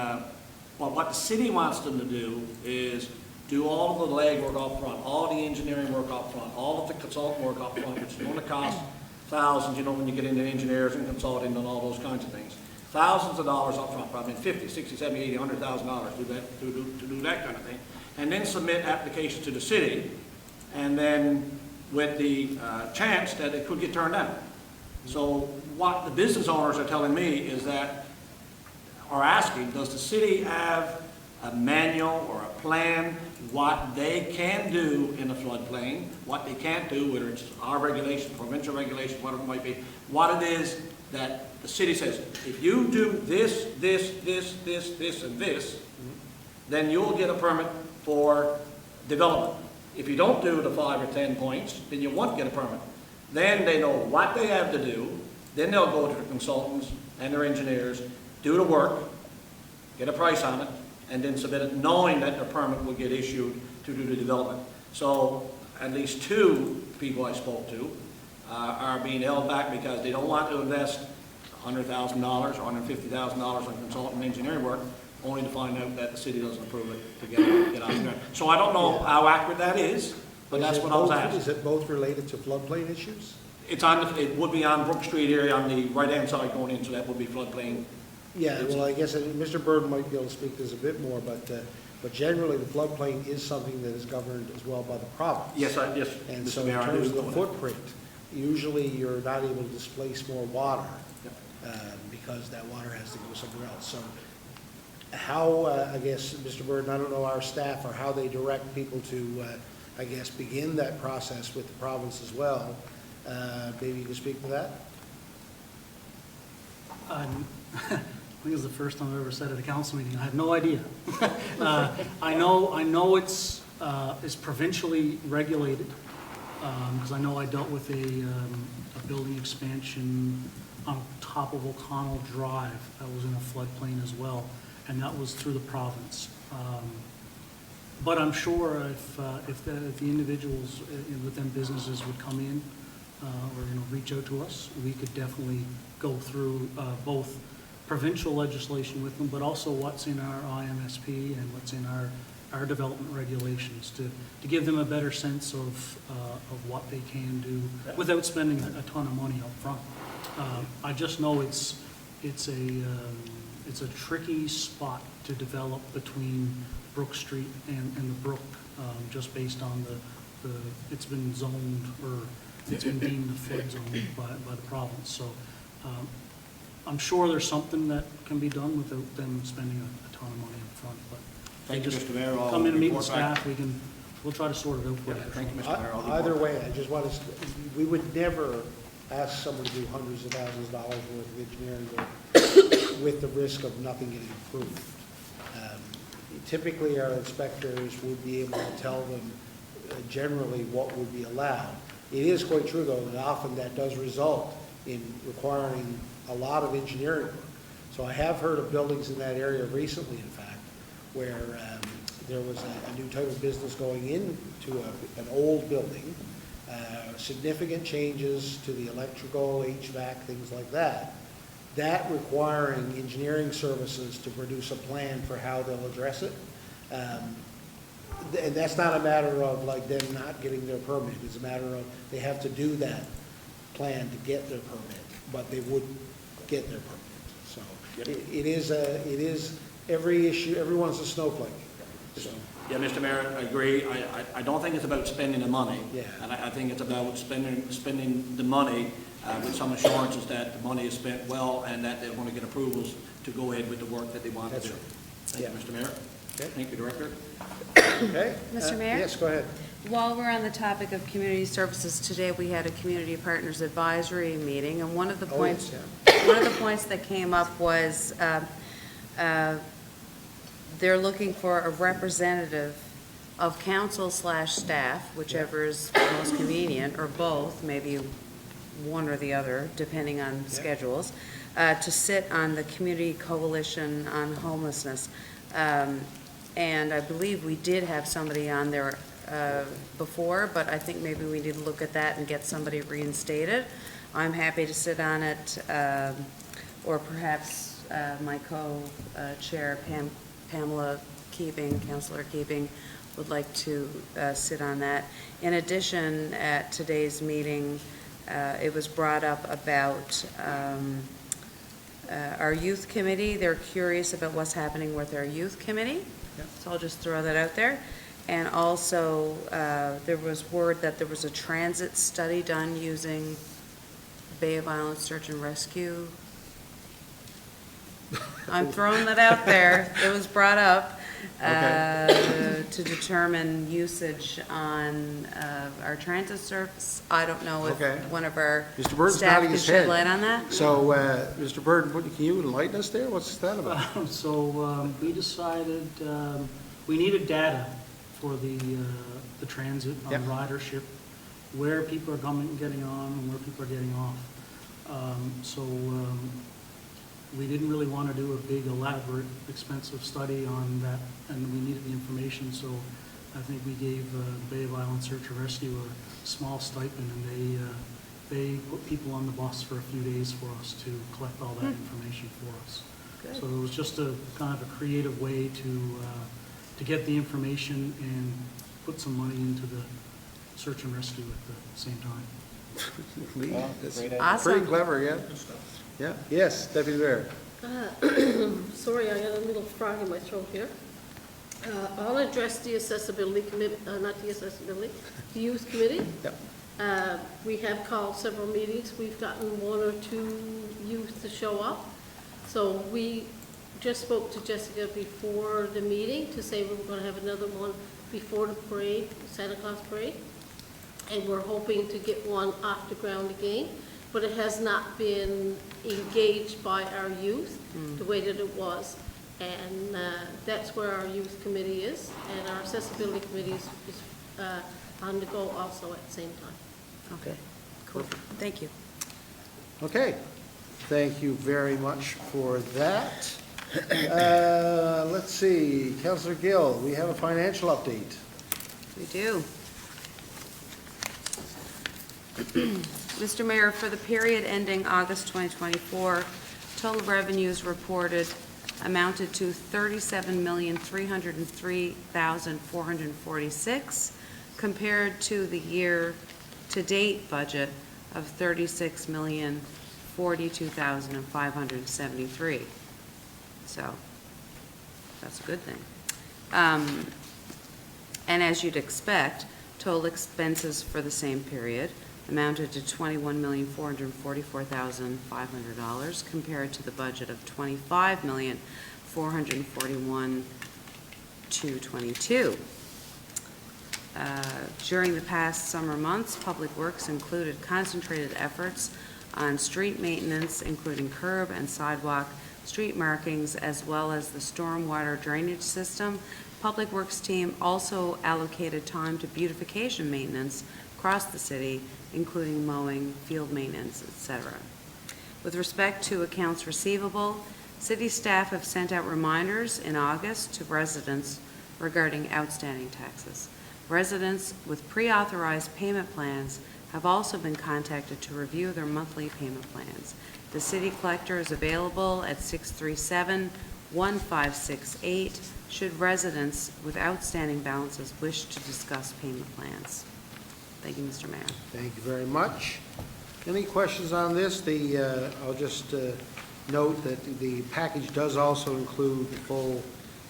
well, what the city wants them to do is do all of the legwork up front, all the engineering work up front, all of the consultant work up front, which is going to cost thousands, when you get into engineers and consulting and all those kinds of things. Thousands of dollars up front, probably $50,000, $60,000, $70,000, $80,000, to do that kind of thing. And then submit applications to the city, and then with the chance that it could get turned down. So what the business owners are telling me is that, are asking, does the city have a manual or a plan what they can do in a floodplain, what they can't do, whether it's our regulation, provincial regulation, whatever it might be, what it is that the city says, if you do this, and this, then you'll get a permit for development. If you don't do the 5 or 10 points, then you won't get a permit. Then they know what they have to do, then they'll go to the consultants and their engineers, do the work, get a price on it, and then submit it, knowing that the permit will get issued to do the development. So at least 2 people I spoke to are being held back because they don't want to invest $100,000 or $150,000 on consultant and engineering work, only to find out that the city doesn't approve it to get out there. So I don't know how accurate that is, but that's what I was asking. Is it both related to floodplain issues? It would be on Brook Street area on the right-hand side going in, so that would be floodplain. Yeah, well, I guess Mr. Burden might be able to speak to this a bit more, but generally, the floodplain is something that is governed as well by the province. Yes, And Mr. so in Mayor, I terms do of the know that. footprint, usually you're not able to displace more water Yep. because that water has to go somewhere else. So how, I guess, Mr. Burden, I don't know our staff or how they direct people to, I guess, begin that process with the province as well. Maybe you can speak to that? I think it's the first time I've ever said at a council meeting, I have no idea. I know it's provincially regulated, because I know I dealt with a building expansion on top of O'Connell Drive that was in a floodplain as well, and that was through the province. But I'm sure if the individuals within businesses would come in or reach out to us, we could definitely go through both provincial legislation with them, but also what's in our IMSP and what's in our development regulations to give them a better sense of what they can do without spending a ton of money up front. I just know it's a tricky spot to develop between Brook Street and the brook, just based on it's been zoned or it's been deemed a flood zone by the province. So I'm sure there's something that can be done without them spending a ton of money up front, but Thank you, just Mr. Mayor. I'll come in and meet with report back. staff, we'll try to sort it out for you. Thank you, Mr. Mayor. I'll report Either back. way, I just want to, we would never ask someone to do hundreds of thousands of dollars worth of engineering work with the risk of nothing getting approved. Typically, our inspectors would be able to tell them generally what would be allowed. It is quite true, though, that often that does result in requiring a lot of engineering work. So I have heard of buildings in that area recently, in fact, where there was a new type of business going into an old building, significant changes to the electrical, HVAC, things like that, that requiring engineering services to produce a plan for how they'll address it. And that's not a matter of like them not getting their permit, it's a matter of they have to do that plan to get their permit, but they would get their permit. So it is every issue, everyone's a snowflake. So, Yeah, Mr. Mayor, I agree. I don't think it's about spending the money. Yeah. And I think it's about spending the money with some assurances that the money is spent well and that they're going to get approvals to go ahead with the work that they want to That's do. right. Thank you, Yeah. Mr. Mayor. Okay. Thank you, Director. okay? Mr. Mayor? Yes, go ahead. While we're on the topic of community services, today we had a Community Partners Advisory meeting, and one of the Oh, points, yes, one of the points that came up was they're looking for a representative of council/staff, whichever is most convenient, or both, maybe one or the other, depending on schedules, to sit on the Community Coalition on Homelessness. And I believe we did have somebody on there before, but I think maybe we need to look at that and get somebody reinstated. I'm happy to sit on it, or perhaps my co-chair, Pamela Keeping, Councillor Keeping, would like to sit on that. In addition, at today's meeting, it was brought up about our youth committee. They're curious about what's happening with our youth committee. So I'll just throw that out there. And also, there was word that there was a transit study done using Bay of Islands Search and Rescue. I'm throwing that out there. It was brought up to determine usage on our transit service. I don't know if Okay. one of our Mr. Burton's staff nodding could his shed head. light on that. So, Mr. Burton, can you enlighten us there? What's that about? So we decided, we needed data for the transit Yep. on ridership, where people are coming and getting on and where people are getting off. We didn't really want to do a big elaborate expensive study on that, and we needed the information, so I think we gave Bay of Islands Search and Rescue a small stipend, and they put people on the bus for a few days for us to collect all that information for us. Good. So it was just a kind of a creative way to get the information and put some money into the search and rescue at the same time. Lee, that's Awesome. pretty clever, yeah? Yeah, yes, Deputy Mayor. Sorry, I got a little frog in my throat here. I'll address the accessibility committee, not the accessibility, the youth committee. Yep. We have called several meetings. We've gotten one or two youth to show up. So we just spoke to Jessica before the meeting to say we were going to have another one before the parade, Santa Claus parade. And we're hoping to get one off the ground again, but it has not been engaged by our youth the way that it was. And that's where our youth committee is, and our accessibility committee is on the go also at the same time. Okay, cool. Thank you. Okay, thank you very much for that. Let's see, Councillor Gill, we have a financial update. We do. Mr. Mayor, for the period ending August 2024, total revenues reported amounted to $37,303,446, compared to the year-to-date budget of $36,042,573. So, that's a good thing. And as you'd expect, total expenses for the same period amounted to $21,444,500 compared to the budget of $25,441,222. During the past summer months, Public Works included concentrated efforts on street maintenance, including curb and sidewalk, street markings, as well as the stormwater drainage system. Public Works team also allocated time to beautification maintenance across the city, including mowing, field maintenance, etc. With respect to accounts receivable, city staff have sent out reminders in August to residents regarding outstanding taxes. Residents with pre-authorized payment plans have also been contacted to review their monthly payment plans. The city collector is available at 637-1568 should residents with outstanding balances wish to discuss payment plans. Thank you, Mr. Mayor. Thank you very much. Any questions on this? I'll just note that the package does also include the full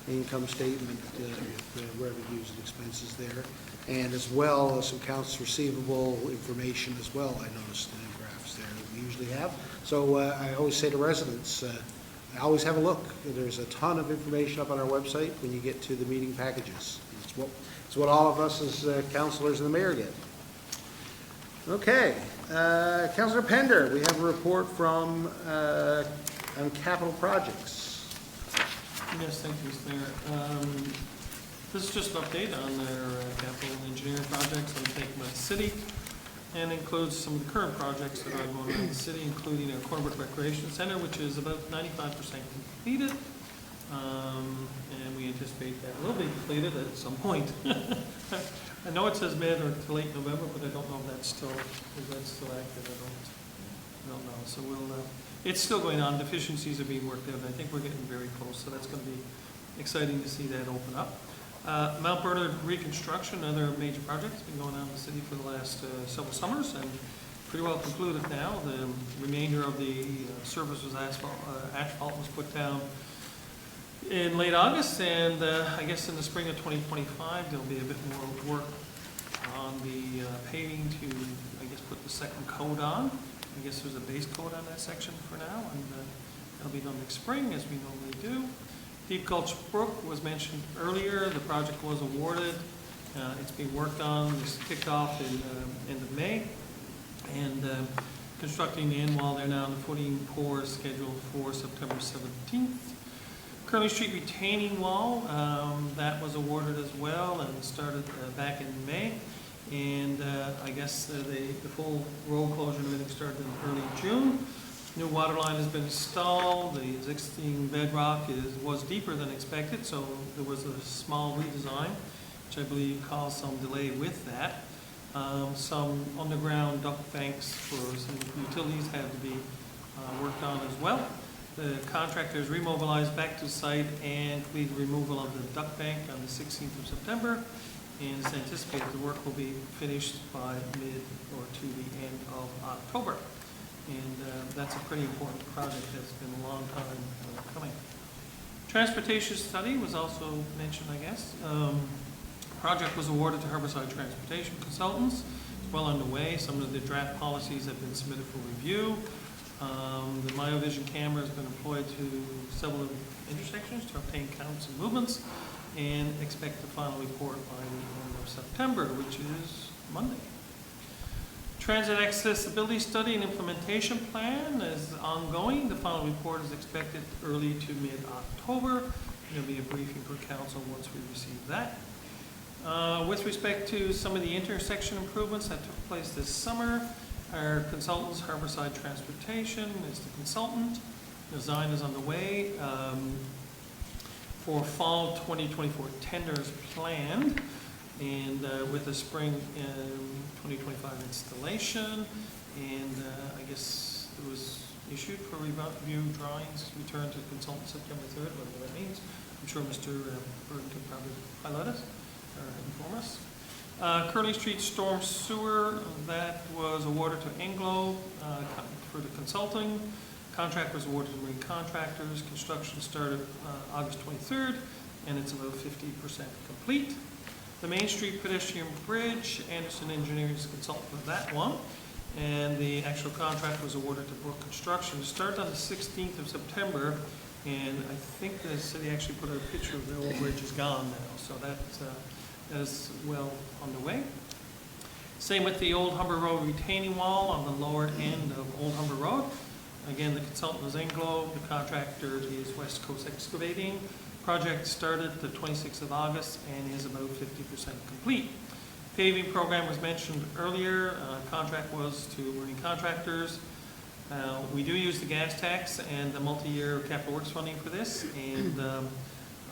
income statement with revenues and expenses there, and as well as some accounts receivable information as well. I noticed in the graphs there that we usually have. So I always say to residents, I always have a look. There's a ton of information up on our website when you get to the meeting packages. It's what all of us as councilors and the mayor get. Okay, Councilor Pender, we have a report from on capital projects. Yes, thank you, Mr. Mayor. This is just an update on their capital engineering projects undertaken by the city, and includes some of the current projects that are going on in the city, including our Cornbrook Recreation Center, which is about 95% completed. And we anticipate that will be completed at some point. I know it says mid or to late November, but I don't know if that's still active. I don't know. So it's still going on. Deficiencies are being worked out, and I think we're getting very close. So that's going to be exciting to see that open up. Mount Bernard reconstruction, another major project, has been going on in the city for the last several summers, and pretty well concluded now. The remainder of the surface was asphalt was put down in late August, and I guess in the spring of 2025 there'll be a bit more work on the paving to, I guess, put the second coat on. I guess there's a base coat on that section for now, and that'll be done next spring as we normally do. Deep Gulch Brook was mentioned earlier. The project was awarded. It's being worked on. It's kicked off in end of May, and constructing the end wall there now. The footing pour is scheduled for September 17th. Curly Street retaining wall, that was awarded as well and started back in May. And I guess the full road closure and everything started in early June. New water line has been installed. The existing bedrock was deeper than expected, so there was a small redesign, which I believe caused some delay with that. Some underground duct banks for some utilities had to be worked on as well. The contractors remobilized back to site and completed removal of the duct bank on the 16th of September. And it's anticipated the work will be finished by mid or to the end of October. And that's a pretty important project that's been a long time coming. Transportation study was also mentioned, I guess. Project was awarded to Harborside Transportation Consultants. It's well underway. Some of the draft policies have been submitted for review. The MyoVision camera has been employed to several intersections to obtain counts and movements, and expect the final report by the end of September, which is Monday. Transit accessibility study and implementation plan is ongoing. The final report is expected early to mid-October. There'll be a briefing for council once we receive that. With respect to some of the intersection improvements that took place this summer, our consultants, Harborside Transportation, is the consultant. Design is underway for fall 2024 tenders planned, and with a spring 2025 installation. And I guess it was issued for review drawings, returned to consultant September 3rd, whatever that means. I'm sure Mr. Burton could probably highlight us or inform us. Curly Street Storm Sewer, that was awarded to Anglo for the consulting. Contract was awarded to Marine Contractors. Construction started August 23rd, and it's about 50% complete. The Main Street Pedestrian Bridge, Anderson Engineering is consultant for that one. and the actual contract was awarded to Brook Construction. It started on the 16th of September, and I think the city actually put a picture of the old bridge is gone now, so that is well on the way. Same with the Old Humber Road retaining wall on the lower end of Old Humber Road. Again, the consultant is Englobe, the contractor is West Coast Excavating. Project started the 26th of August and is about 50% complete. Paving program was mentioned earlier. Contract was to Marine Contractors. We do use the gas tax and the multi-year capital works funding for this, and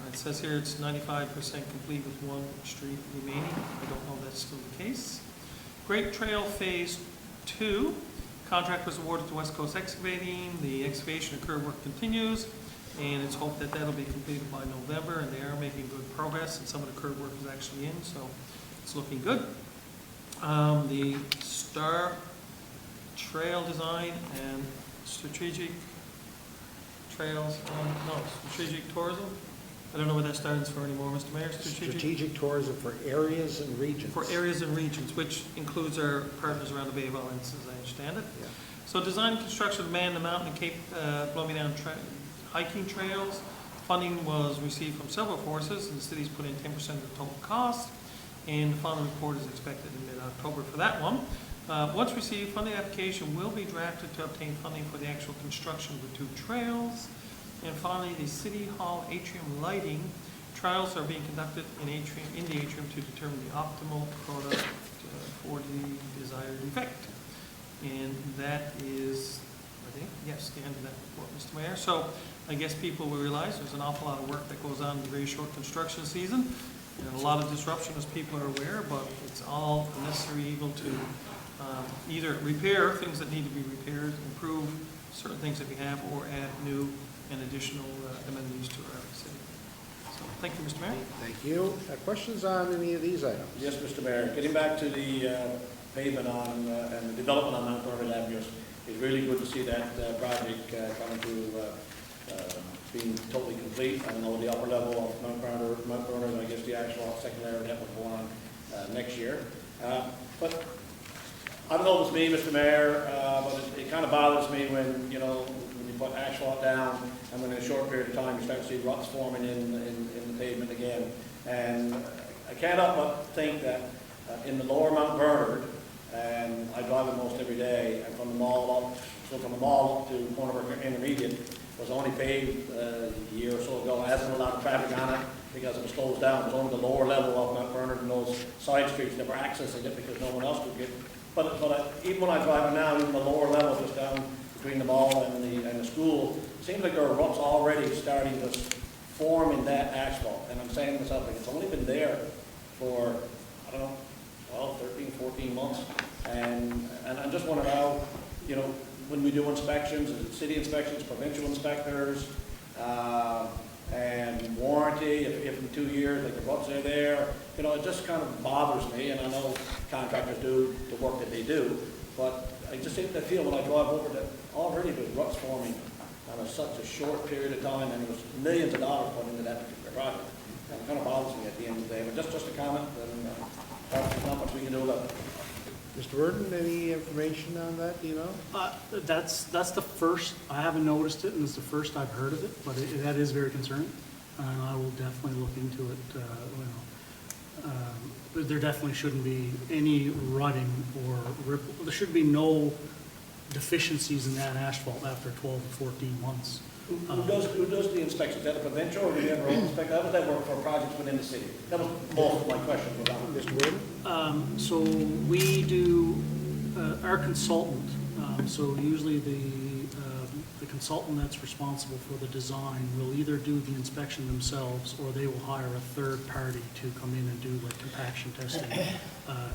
it says here it's 95% complete with one street remaining. I don't know if that's still the case. Great Trail Phase 2, contract was awarded to West Coast Excavating. The excavation and curb work continues, and it's hoped that that'll be completed by November, and they are making good progress, and some of the curb work is actually in, so it's looking good. The Star Trail Design and Strategic Trails, Strategic Tourism. I don't know what that stands for anymore, Mr. Mayor. Strategic tourism for areas and regions. For areas and regions, which includes our partners around the Bay of Islands, as I understand it. Yeah. So design and construction of Man the Mountain and Cape Bloomingdown hiking trails. Funding was received from several sources, and the city's put in 10% of the total cost. And the final report is expected in mid-October for that one. Once received, funding application will be drafted to obtain funding for the actual construction of the two trails. And finally, the City Hall atrium lighting trials are being conducted in the atrium to determine the optimal product for the desired effect. And that is, I think, yes, the end of that report, Mr. Mayor. So I guess people will realize there's an awful lot of work that goes on in the very short construction season. And a lot of disruption, as people are aware, but it's all a necessary evil to either repair things that need to be repaired, improve certain things that we have, or add new and additional amenities to our city. So, thank you, Mr. Mayor. Thank you. Questions on any of these items? Yes, Mr. Mayor, getting back to the pavement on, and the development on Mount Bernard Avenue, it's really good to see that project coming to being totally complete. I know the upper level of Mount Bernard, and I guess the actual second layer that will go on next year. But I don't know if it's me, Mr. Mayor, but it kind of bothers me when, you know, when you put asphalt down and when in a short period of time you start to see ruts forming in the pavement again. And I can't help but think that in the lower Mount Bernard, and I drive it most every day, and from the mall up, so from the mall up to Corner Intermediate, was only paved a year or so ago. It hasn't a lot of traffic on it because it was closed down. It was only the lower level of Mount Bernard and those side streets that were accessing it because no one else could get. But even when I drive it now, even the lower level just down between the mall and the school, it seems like there are ruts already starting to form in that asphalt. And I'm saying to myself, like, it's only been there for, I don't know, 12, 13, 14 months. And I just wonder how, you know, when we do inspections, is it city inspections, provincial inspectors, and warranty, if in 2 years, like the ruts are there, you know, it just kind of bothers me, and I know contractors do the work that they do, but I just seem to feel when I drive over that already the ruts forming on such a short period of time, and there was millions of dollars put into that particular project. And it kind of bothers me at the end of the day, but just a comment, and there's not much we can do about it. Mr. Burton, any information on that, do you know? That's the first, I haven't noticed it, and it's the first I've heard of it, but that is very concerning. And I will definitely look into it, but there definitely shouldn't be any rutting or ripple. There should be no deficiencies in that asphalt after 12 to 14 months. Who does the inspections? Is that a provincial, or do you have your own inspector? How does that work for projects within the city? That was most of my questions were on. Mr. Burton? So we do, our consultant, so usually the consultant that's responsible for the design will either do the inspection themselves, or they will hire a third party to come in and do like compaction testing,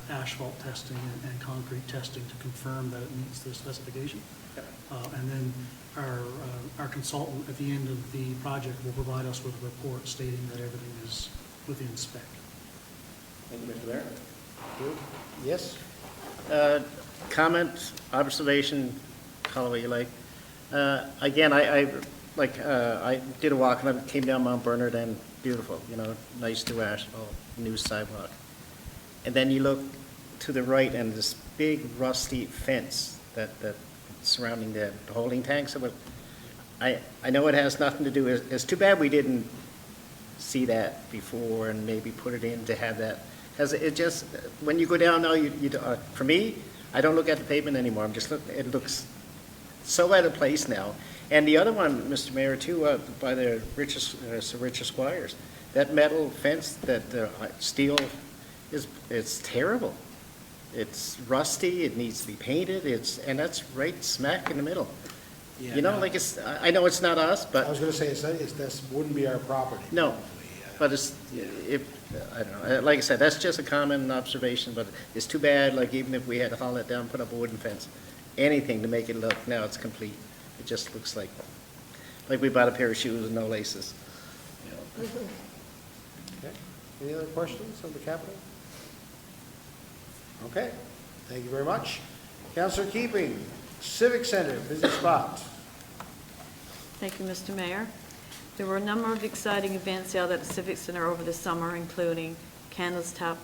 asphalt testing, and concrete testing to confirm that it meets the specification. And then our consultant at the end of the project will provide us with a report stating that everything is within spec. Thank you, Mr. Mayor. Yes? Comment, observation, call it what you like. Again, I did a walk and I came down Mount Bernard, and beautiful, you know, nice new asphalt, new sidewalk. And then you look to the right and this big rusty fence that surrounding the holding tanks. I know it has nothing to do, it's too bad we didn't see that before and maybe put it in to have that. Because it just, when you go down now, for me, I don't look at the pavement anymore. I'm just looking, it looks so out of place now. And the other one, Mr. Mayor, too, by the Sir Richard Squires, that metal fence, that steel, it's terrible. It's rusty, it needs to be painted, and that's right smack in the middle. You know, like I know it's not us, I but, was gonna say, this wouldn't be our property. no, but I don't know, like I said, that's just a common observation, but it's too bad, like even if we had to haul it down, put up a wooden fence, anything to make it look, now it's complete. It just looks like we bought a pair of shoes with no laces. You know. Okay. Any other questions on the Capitol? Okay, thank you very much. Councillor Keeping, Civic Center, busy spot. Thank you, Mr. Mayor. There were a number of exciting events held at the Civic Center over the summer, including Canada's Top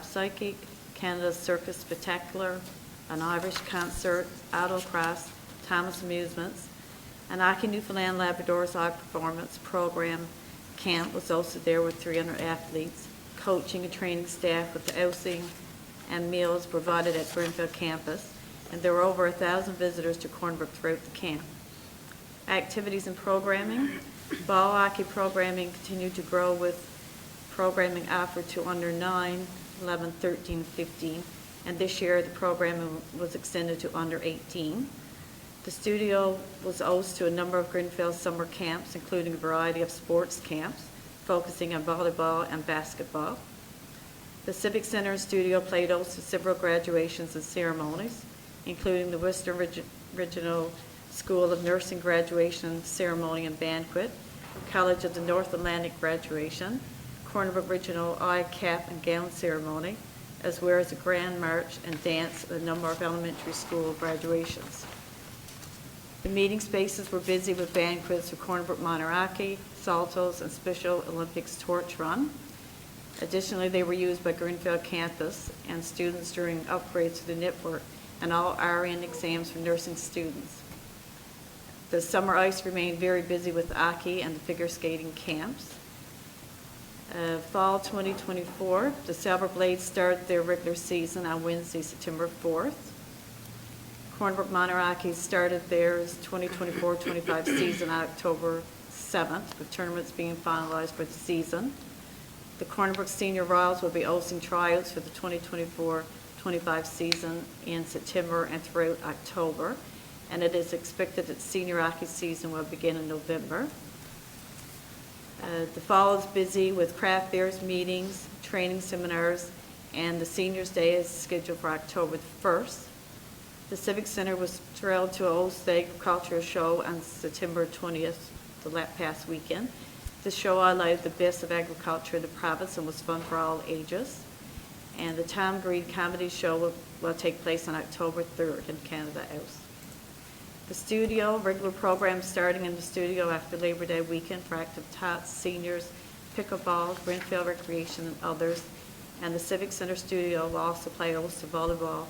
Psychic, Canada's Circus Spectacular, an Irish concert, Autocross, Thomas Amusements, an Aki Newfoundland Labrador's Art Performance Program camp was hosted there with 300 athletes, coaching and training staff with the housing and meals provided at Greenfield campus, and there were over 1,000 visitors to Cornbrook throughout the camp. Activities and programming. Ball hockey programming continued to grow with programming offered to under 9, 11, 13, 15, and this year the programming was extended to under 18. The studio was host to a number of Greenfield summer camps, including a variety of sports camps, focusing on volleyball and basketball. The Civic Center and studio played host to several graduations and ceremonies, including the Western Regional School of Nursing graduation ceremony and banquet, College of the North Atlantic graduation, Cornbrook Regional Eye Cap and Gown ceremony, as well as a grand march and dance at a number of elementary school graduations. The meeting spaces were busy with banquets for Cornbrook Monarchy, Saltos, and Special Olympics Torch Run. Additionally, they were used by Greenfield campus and students during upgrades to the network and all RN exams for nursing students. The summer ice remained very busy with Aki and the figure skating camps. Fall 2024, the Silver Blades started their regular season on Wednesday, September 4th. Cornbrook Monarchy started theirs 2024-25 season on October 7th, with tournaments being finalized for the season. The Cornbrook Senior Royals will be hosting tryouts for the 2024-25 season in September and throughout October, and it is expected that senior hockey season will begin in November. The fall is busy with craft fairs, meetings, training seminars, and the Seniors' Day is scheduled for October 1st. The Civic Center was thrilled to host the agricultural show on September 20th, the past weekend. The show highlighted the best of agriculture in the province and was fun for all ages. And the Tom Green Comedy Show will take place on October 3rd in Canada House. The studio, regular programs starting in the studio after Labor Day weekend for active tots, seniors, pickleball, Greenfield Recreation, and others. And the Civic Center studio will also play host to volleyball,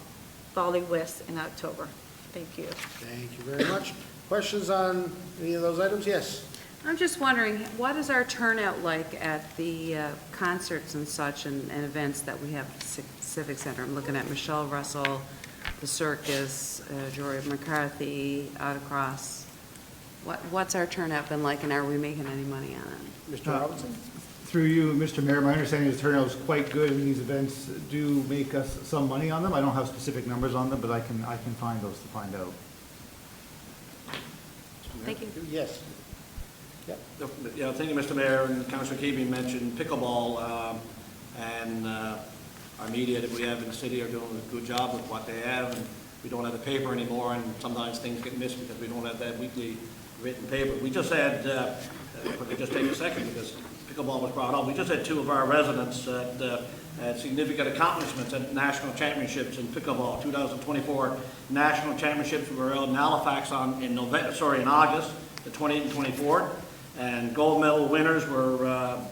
Volley West in October. Thank you. Thank you very much. Questions on any of those items? Yes. I'm just wondering, what is our turnout like at the concerts and such and events that we have at the Civic Center? I'm looking at Michelle Russell, the Circus, Jory McCarthy, Autocross. What's our turnout been like, and are we making any money on it? Mr. Robinson? Through you, Mr. Mayor, my understanding is the turnout is quite good, and these events do make us some money on them. I don't have specific numbers on them, but I can find those to find out. Thank you. Yes. Yep. Yeah, thank you, Mr. Mayor, and Councillor Keating mentioned pickleball, and our media that we have in the city are doing a good job with what they have, and we don't have the paper anymore, and sometimes things get missed because we don't have that weekly written paper. We just had, if I could just take a second because pickleball was brought up, we just had two of our residents that had significant accomplishments at national championships in pickleball. 2024 national championships were held in Halifax in August, the 28th and 24th. And gold medal winners were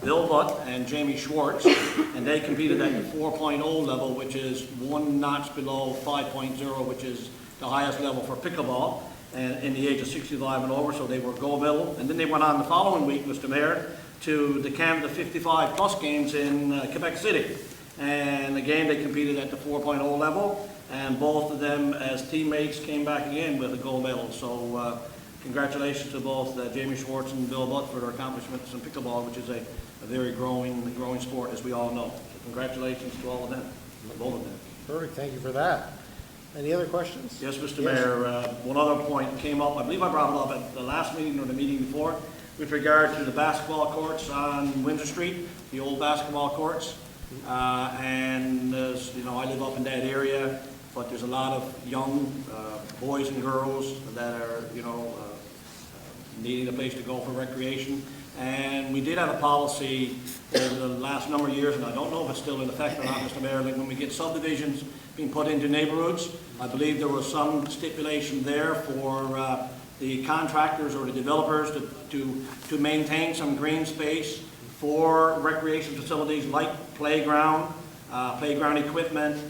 Bill Butt and Jamie Schwartz, and they competed at the 4.0 level, which is one notch below 5.0, which is the highest level for pickleball, and in the age of 65 and over, so they were gold medal. And then they went on the following week, Mr. Mayor, to the Canada 55 Plus Games in Quebec City. And again, they competed at the 4.0 level, and both of them as teammates came back again with a gold medal. So congratulations to both Jamie Schwartz and Bill Butt for their accomplishments in pickleball, which is a very growing sport, as we all know. So congratulations to all of them, both of them. Perfect, thank you for that. Any other questions? Yes, Mr. Mayor, one other point came up, I believe I brought it up at the last meeting or the meeting before, with regard to the basketball courts on Windsor Street, the old basketball courts. And as you know, I live up in that area, but there's a lot of young boys and girls that are, needing a place to go for recreation. And we did have a policy over the last number of years, and I don't know if it's still in effect or not, Mr. Mayor, like when we get subdivisions being put into neighborhoods, I believe there was some stipulation there for the contractors or the developers to maintain some green space for recreation facilities like playground equipment,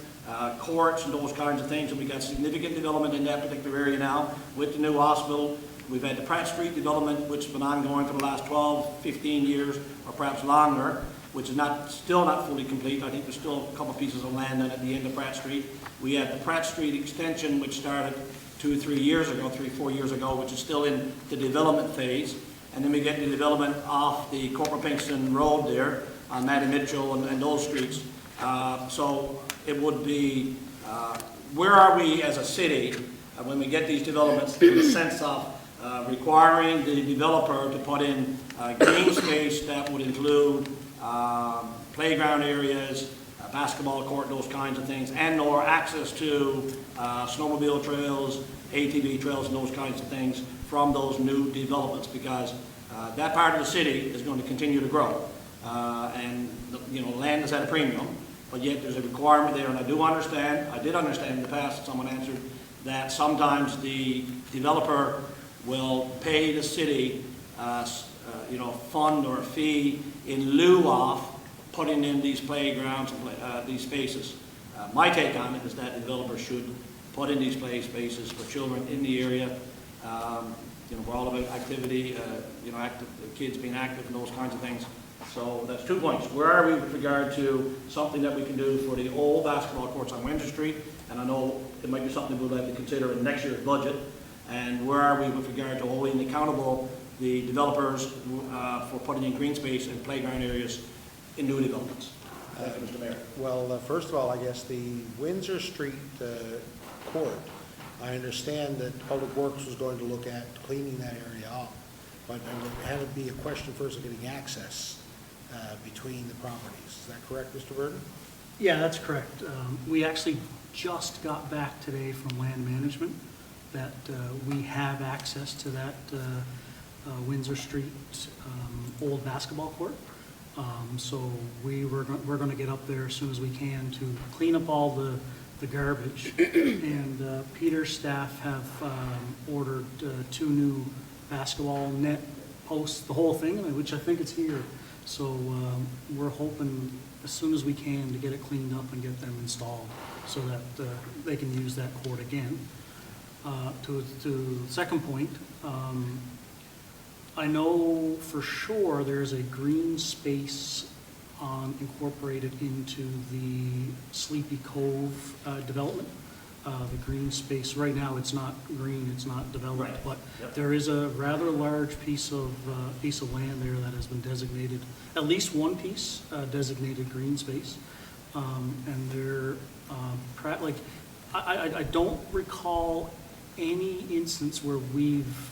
courts and those kinds of things. And we got significant development in that particular area now with the new hospital. We've had the Pratt Street development, which has been ongoing for the last 12, 15 years, or perhaps longer, which is still not fully complete. I think there's still a couple pieces of land at the end of Pratt Street. We had the Pratt Street extension, which started 4 years ago, which is still in the development phase. And then we get the development off the Corporal Pinkston Road there on Matty Mitchell and those streets. So it would be, where are we as a city when we get these developments in the sense of requiring the developer to put in green space that would include playground areas, basketball court, those kinds of things, and or access to snowmobile trails, ATV trails, and those kinds of things from those new developments, because that part of the city is going to continue to grow. And land is at a premium, but yet there's a requirement there, and I did understand in the past, someone answered, that sometimes the developer will pay the city, fund or a fee in lieu of putting in these playgrounds and these spaces. My take on it is that the developer should put in these play spaces for children in the area. We're all about activity, kids being active and those kinds of things. So that's 2 points. Where are we with regard to something that we can do for the old basketball courts on Windsor Street? And I know it might be something we'll have to consider in next year's budget. And where are we with regard to holding accountable the developers for putting in green space and playground areas in new developments? Thank you, Mr. Mayor. Well, first of all, I guess the Windsor Street court, I understand that Public Works was going to look at cleaning that area up, but it had to be a question first of getting access between the properties. Is that correct, Mr. Burton? Yeah, that's correct. We actually just got back today from Land Management that we have access to that Windsor Street old basketball court. So we're going to get up there as soon as we can to clean up all the garbage. And Peter's staff have ordered 2 new basketball net posts, the whole thing, which I think it's here. So we're hoping as soon as we can to get it cleaned up and get them installed so that they can use that court again. To the second point, I know for sure there's a green space incorporated into the Sleepy Cove development. The green space, right now it's not green, it's not developed, Right. but Yep. there is a rather large piece of land there that has been designated, at least one piece designated green space. And they're, I don't recall any instance where we've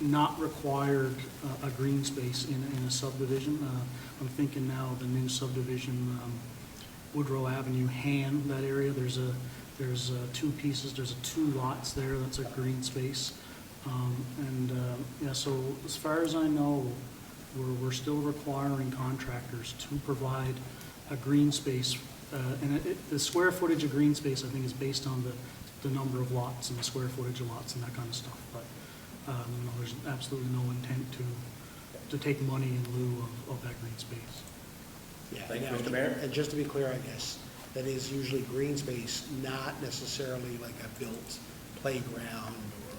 not required a green space in a subdivision. I'm thinking now of the new subdivision, Woodrow Avenue, Han, that area. There's 2 pieces. There's 2 lots there. That's a green space. So as far as I know, we're still requiring contractors to provide a green space. The square footage of green space, I think, is based on the number of lots and the square footage of lots and that kind of stuff. But There's absolutely no intent to take money in lieu of that green space. Yeah, Thank you, now, Mr. Mayor. And just to be clear, I guess, that is usually green space, not necessarily like a built playground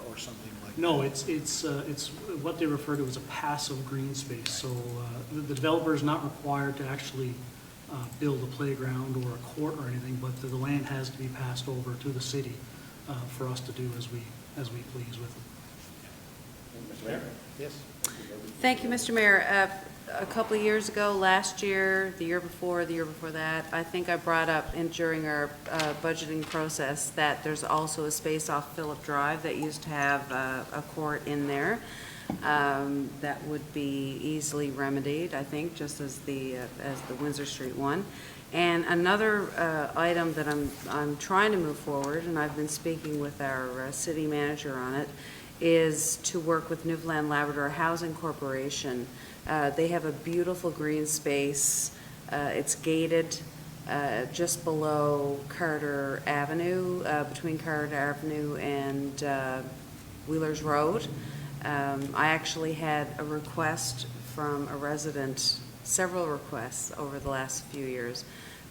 or something like that. No, it's what they refer to as a passive green space. So the developer is not required to actually build a playground or a court or anything, but the land has to be passed over to the city for us to do as we please with it. Mr. Mayor? Yes? Thank you, Mr. Mayor. A couple of years ago, last year, the year before that, I think I brought up during our budgeting process that there's also a space off Phillip Drive that used to have a court in there that would be easily remedied, I think, just as the Windsor Street one. And another item that I'm trying to move forward, and I've been speaking with our city manager on it, is to work with Newfoundland Labrador Housing Corporation. They have a beautiful green space. It's gated just below Carter Avenue, between Carter Avenue and Wheelers Road. I actually had a request from a resident, several requests over the last few years,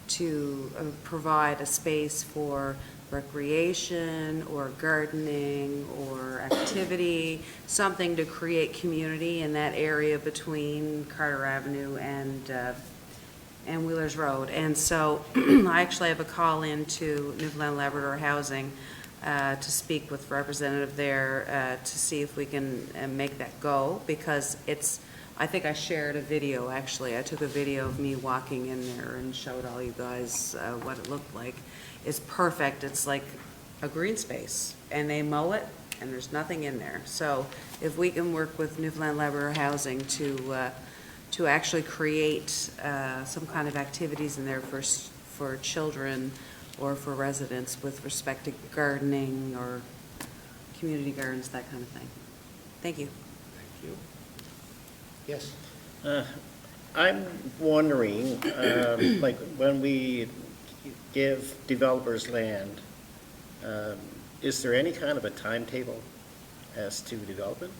to provide a space for recreation or gardening or activity, something to create community in that area between Carter Avenue and Wheelers Road. And so I actually have a call in to Newfoundland Labrador Housing to speak with representative there to see if we can make that go, because I think I shared a video, actually. I took a video of me walking in there and showed all you guys what it looked like. It's perfect. It's like a green space, and they mow it, and there's nothing in there. So if we can work with Newfoundland Labrador Housing to actually create some kind of activities in there for children or for residents with respect to gardening or community gardens, that kind of thing. Thank you. Thank you. Yes? I'm wondering, like, when we give developers land, is there any kind of a timetable as to development?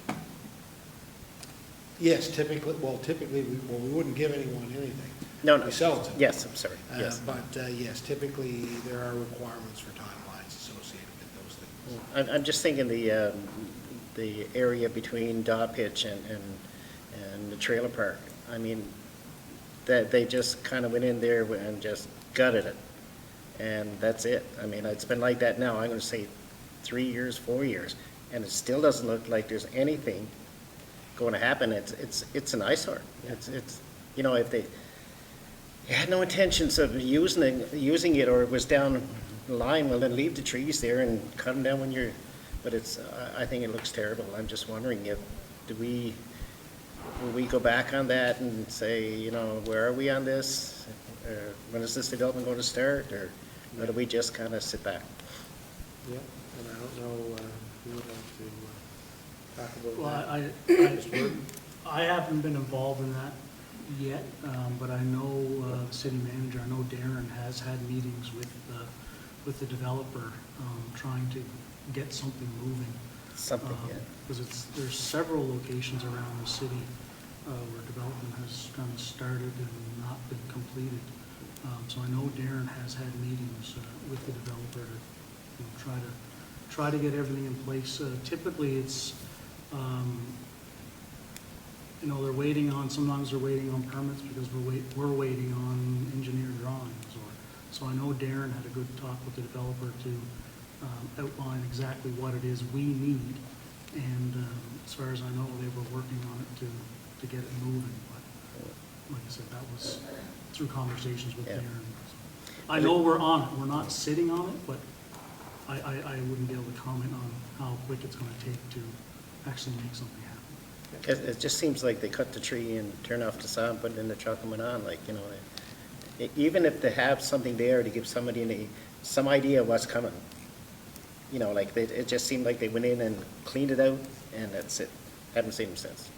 Yes, typically, we wouldn't give anyone anything. No, no. We sell it to them. Yes, I'm sorry, yes. But yes, typically, there are requirements for timelines associated with those things. I'm just thinking the area between Dawpitch and the trailer park. I mean, that they just kind of went in there and just gutted it, and that's it. I mean, it's been like that now, I'm gonna say 3 years, 4 years, and it still doesn't look like there's anything going to happen. It's an eyesore. It's you know, if they had no intentions of using it, or it was down the line, well, then leave the trees there and cut them down when you're, but I think it looks terrible. I'm just wondering if, will we go back on that and say, you know, where are we on this? When is this development going to start, or do we just kind of sit back? Yeah, and I don't know, who would like to talk about that? Well, I haven't been involved in that yet, but I know the city manager, I know Darren has had meetings with the developer, trying to get something moving. Something, yeah. Because there's several locations around the city where development has kind of started and not been completed. So I know Darren has had meetings with the developer to try to get everything in place. Typically, it's you know, sometimes they're waiting on permits because we're waiting on engineer drawings. So I know Darren had a good talk with the developer to outline exactly what it is we need. And as far as I know, they were working on it to get it moving. But like I said, that was through conversations with Yeah. Darren. I know we're on it. We're not sitting on it, but I wouldn't be able to comment on how quick it's going to take to actually make something happen. It just seems like they cut the tree and turn off the saw and put it in the truck and went on, like, you know, even if they have something there to give somebody some idea of what's coming. You know, like, it just seemed like they went in and cleaned it out, and that's it. Haven't seen them since.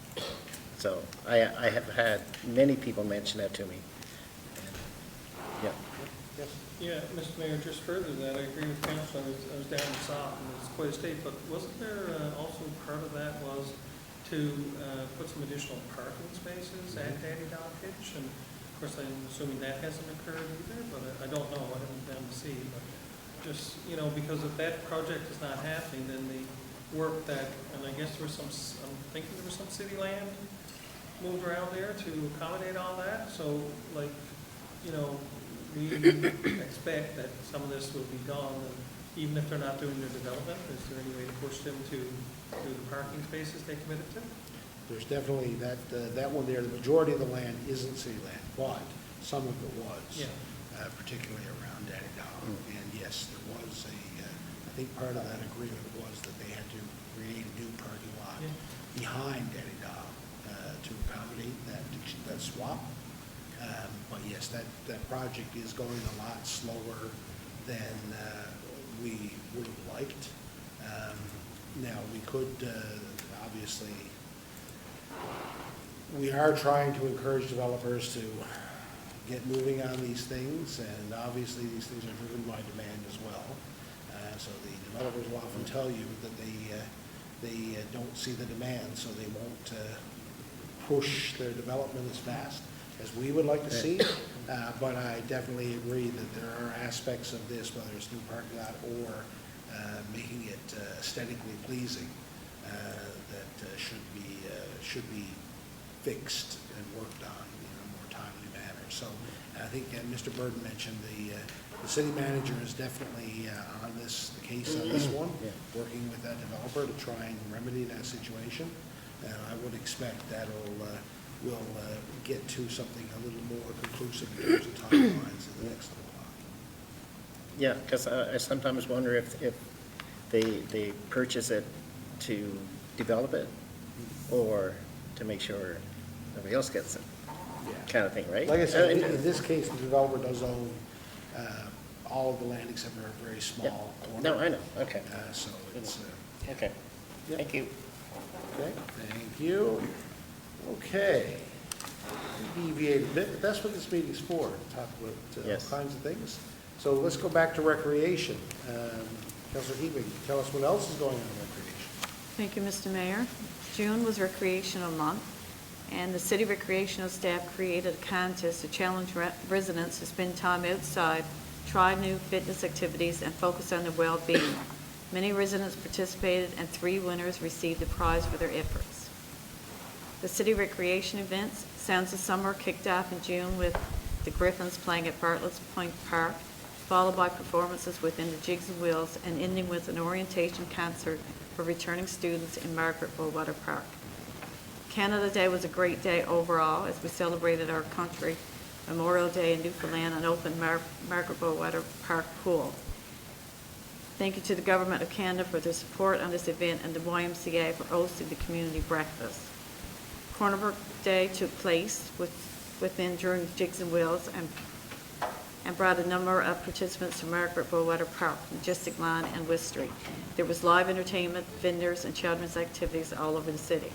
So I have had many people mention that to me. Yeah. Yes? Yeah, Mr. Mayor, just further to that, I agree with council. I was down in South, and it's quite a state, but wasn't there also part of that was to put some additional parking spaces at Daddy Dog Hitch? And of course, I'm assuming that hasn't occurred either, but I don't know. I haven't been down to see. But just, you know, because if that project is not happening, then the work that, and I guess there was some, I'm thinking there was some city land moved around there to accommodate all that. So, like, you know, we expect that some of this will be done, and even if they're not doing their development, is there any way to push them to do the parking spaces they committed to? There's definitely that one there, the majority of the land isn't city land, but some of it was. Yeah. Particularly around Daddy Dog. And yes, there was I think part of that agreement was that they had to create a new parking lot Yeah. behind Daddy Dog to accommodate that swap. But yes, that project is going a lot slower than we would have liked. Now, we could, obviously, we are trying to encourage developers to get moving on these things, and obviously, these things are driven by demand as well. So the developers will often tell you that they don't see the demand, so they won't push their development as fast as we would like to see. But I definitely agree that there are aspects of this, whether it's new parking lot or making it aesthetically pleasing, that should be fixed and worked on in a more timely manner. So I think Mr. Burden mentioned the city manager is definitely on the case on this one, working with that developer to try and remedy that situation. And I would expect we'll get to something a little more conclusive in terms of timelines in the next little while. Yeah, because I sometimes wonder if they purchase it to develop it or to make sure nobody else gets it, kind of thing, right? Like I said, in this case, the developer does own all of the land except for a very small corner. No, I know, okay. So it's, Okay, Yep. thank you. okay, thank you. Okay. We deviated a bit, but that's what this meeting's for, to talk about Yes. all kinds of things. So let's go back to recreation. Councilor Hebing, tell us what else is going on in recreation. Thank you, Mr. Mayor. June was recreational month, and the city recreational staff created a contest to challenge residents to spend time outside, try new fitness activities, and focus on their well-being. Many residents participated, and 3 winners received a prize for their efforts. The city recreation events, Sounds of Summer, kicked off in June with the Griffins playing at Bartlett's Point Park, followed by performances within the Jigs and Wheels, and ending with an orientation concert for returning students in Margaret Bowater Park. Canada Day was a great day overall as we celebrated our country, Memorial Day in Newfoundland, and opened Margaret Bowater Park pool. Thank you to the Government of Canada for their support on this event and the YMCA for hosting the community breakfast. Corner Day took place during Jigs and Wheels and brought a number of participants to Margaret Bowater Park, Majestic Lawn, and West Street. There was live entertainment, vendors, and children's activities all over the city.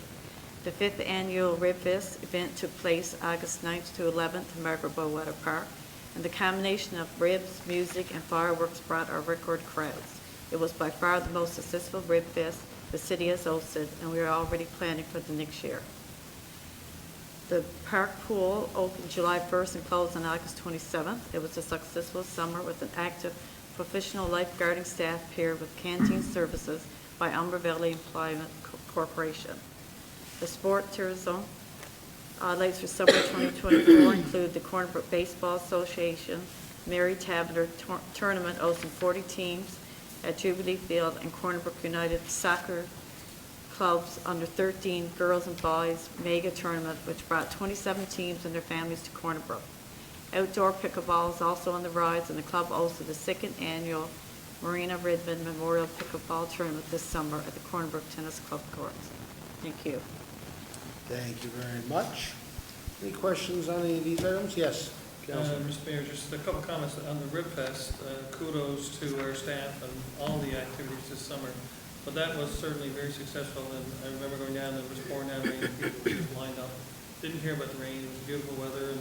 The 5th annual Rib Fest event took place August 9th to 11th in Margaret Bowater Park, and the combination of ribs, music, and fireworks brought our record crowds. It was by far the most successful Rib Fest the city has hosted, and we are already planning for the next year. The park pool opened July 1st and closed on August 27th. It was a successful summer with an active professional lifeguarding staff paired with canteen services by Umber Valley Employment Corporation. The sport tourism highlights for summer 2024 include the Corner Brook Baseball Association Mary Tavener Tournament hosting 40 teams at Jubilee Field, and Corner Brook United Soccer Club's under 13 girls and boys mega tournament, which brought 27 teams and their families to Corner Brook. Outdoor pickleball is also on the rise, and the club hosted the 2nd annual Marina Redmond Memorial Pickleball Tournament this summer at the Corner Brook Tennis Club courts. Thank you. Thank you very much. Any questions on any of these items? Yes, Councilor. Mr. Mayor, just a couple comments on the Rib Fest. Kudos to our staff and all the activities this summer. But that was certainly very successful, and I remember going down, and it was pouring down rain, people were just lined up. Didn't hear about the rain, it was beautiful weather, and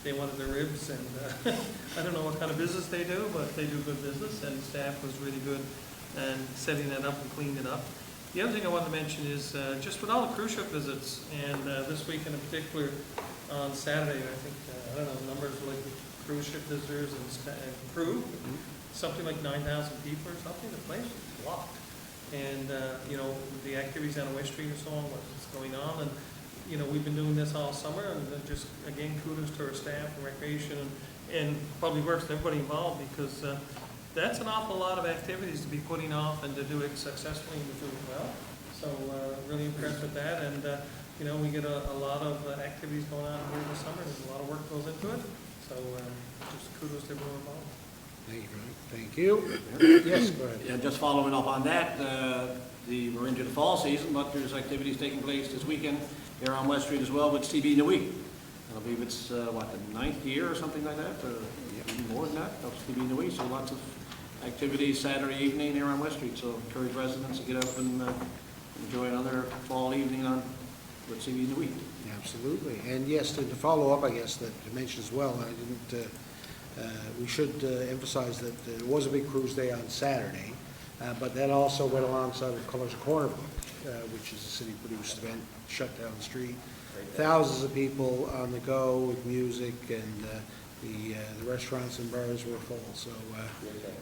they wanted their ribs, and I don't know what kind of business they do, but they do good business, and staff was really good and setting that up and cleaning it up. The other thing I wanted to mention is just with all the cruise ship visits, and this weekend in particular, on Saturday, I think, I don't know, the numbers like cruise ship visitors and crew, something like 9,000 people or something, the place was locked. And, you know, the activities down on West Street and so on, what's going on, and, you know, we've been doing this all summer, and just, again, kudos to our staff and recreation and Public Works, everybody involved, because that's an awful lot of activities to be putting off and to do it successfully and to do it well. So, really impressed with that, and, you know, we get a lot of activities going on here this summer, there's a lot of work goes into it, so, just kudos to everyone involved. Thank you, Thank you. Yes, go ahead. Yeah, just following up on that, we're into the fall season, but there's activities taking place this weekend here on West Street as well with TB Nui. I believe it's, the 9th year or something like that, or even more than that, of TB Nui, so lots of activities Saturday evening here on West Street, so encourage residents to get up and enjoy another fall evening with TB Nui. Absolutely. And yes, to follow up, I guess, that to mention as well, I didn't, we should emphasize that there was a big cruise day on Saturday, but that also went alongside of Colors of Corner Brook, which is a city-produced event, shut down the street. Thousands of people on the go with music, and the restaurants and bars were full. So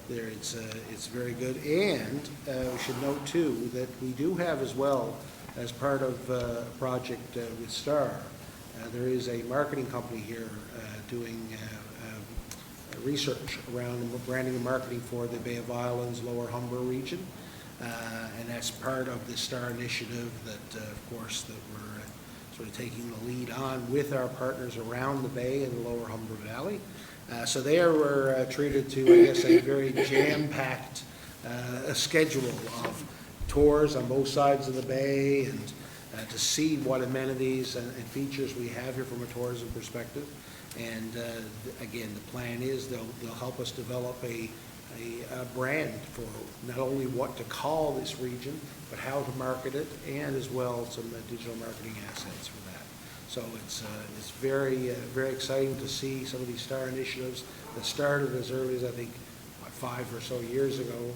there, it's very good. And we should note too that we do have as well, as part of a project with STAR, there is a marketing company here doing research around branding and marketing for the Bay of Islands, Lower Humber region. And that's part of the STAR initiative that, of course, that we're sort of taking the lead on with our partners around the Bay and the Lower Humber Valley. So there we're treated to, I guess, a very jam-packed schedule of tours on both sides of the Bay, and to see what amenities and features we have here from a tourism perspective. And again, the plan is they'll help us develop a brand for not only what to call this region, but how to market it, and as well some digital marketing assets for that. So it's very exciting to see some of these STAR initiatives that started as early as, I think, 5 or so years ago,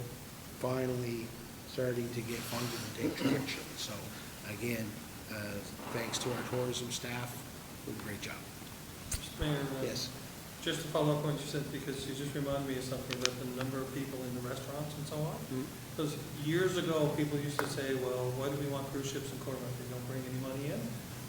finally starting to get funded and take traction. So again, thanks to our tourism staff, did a great job. Mr. Mayor, Yes. just to follow up on what you said, because you just reminded me of something about the number of people in the restaurants and so on. Because years ago, people used to say, well, why do we want cruise ships in Cornwall? They don't bring any money in.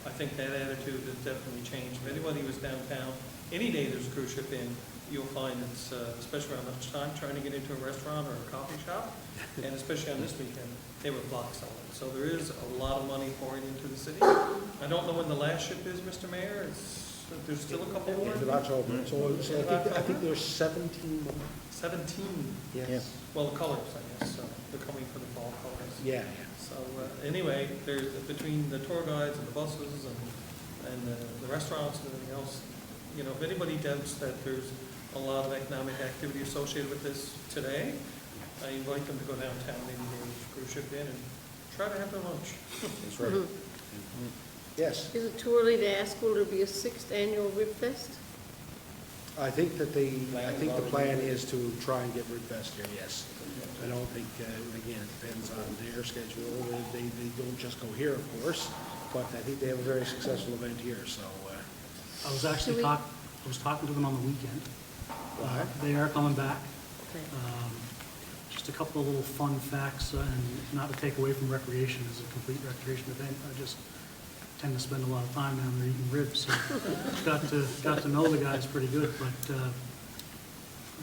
I think that attitude has definitely changed. If anybody was downtown, any day there's a cruise ship in, you'll find it's, especially around lunchtime, trying to get into a restaurant or a coffee shop, and especially on this weekend, they were block selling. So there is a lot of money pouring into the city. I don't know when the last ship is, Mr. Mayor. There's still a couple more? End of October. So I think there's 17 more. 17. Yes. Well, the colors, I guess, so they're coming for the fall colors. Yeah. So anyway, there's, between the tour guides and the buses and the restaurants and everything else, you know, if anybody doubts that there's a lot of economic activity associated with this today, I invite them to go downtown, maybe they cruise ship in and try to have their lunch. That's right. Yes. Is it too early to ask, will there be a 6th annual Rib Fest? I think that the plan is to try and get Ribfest here, yes. I don't think, again, it depends on their schedule. They don't just go here, of course, but I think they have a very successful event here, so. I was actually I was talking to them on the weekend. They are coming back. Okay. Just a couple of little fun facts, and not to take away from recreation, as a complete recreation event. I just tend to spend a lot of time down there eating ribs, so got to know the guys pretty good. But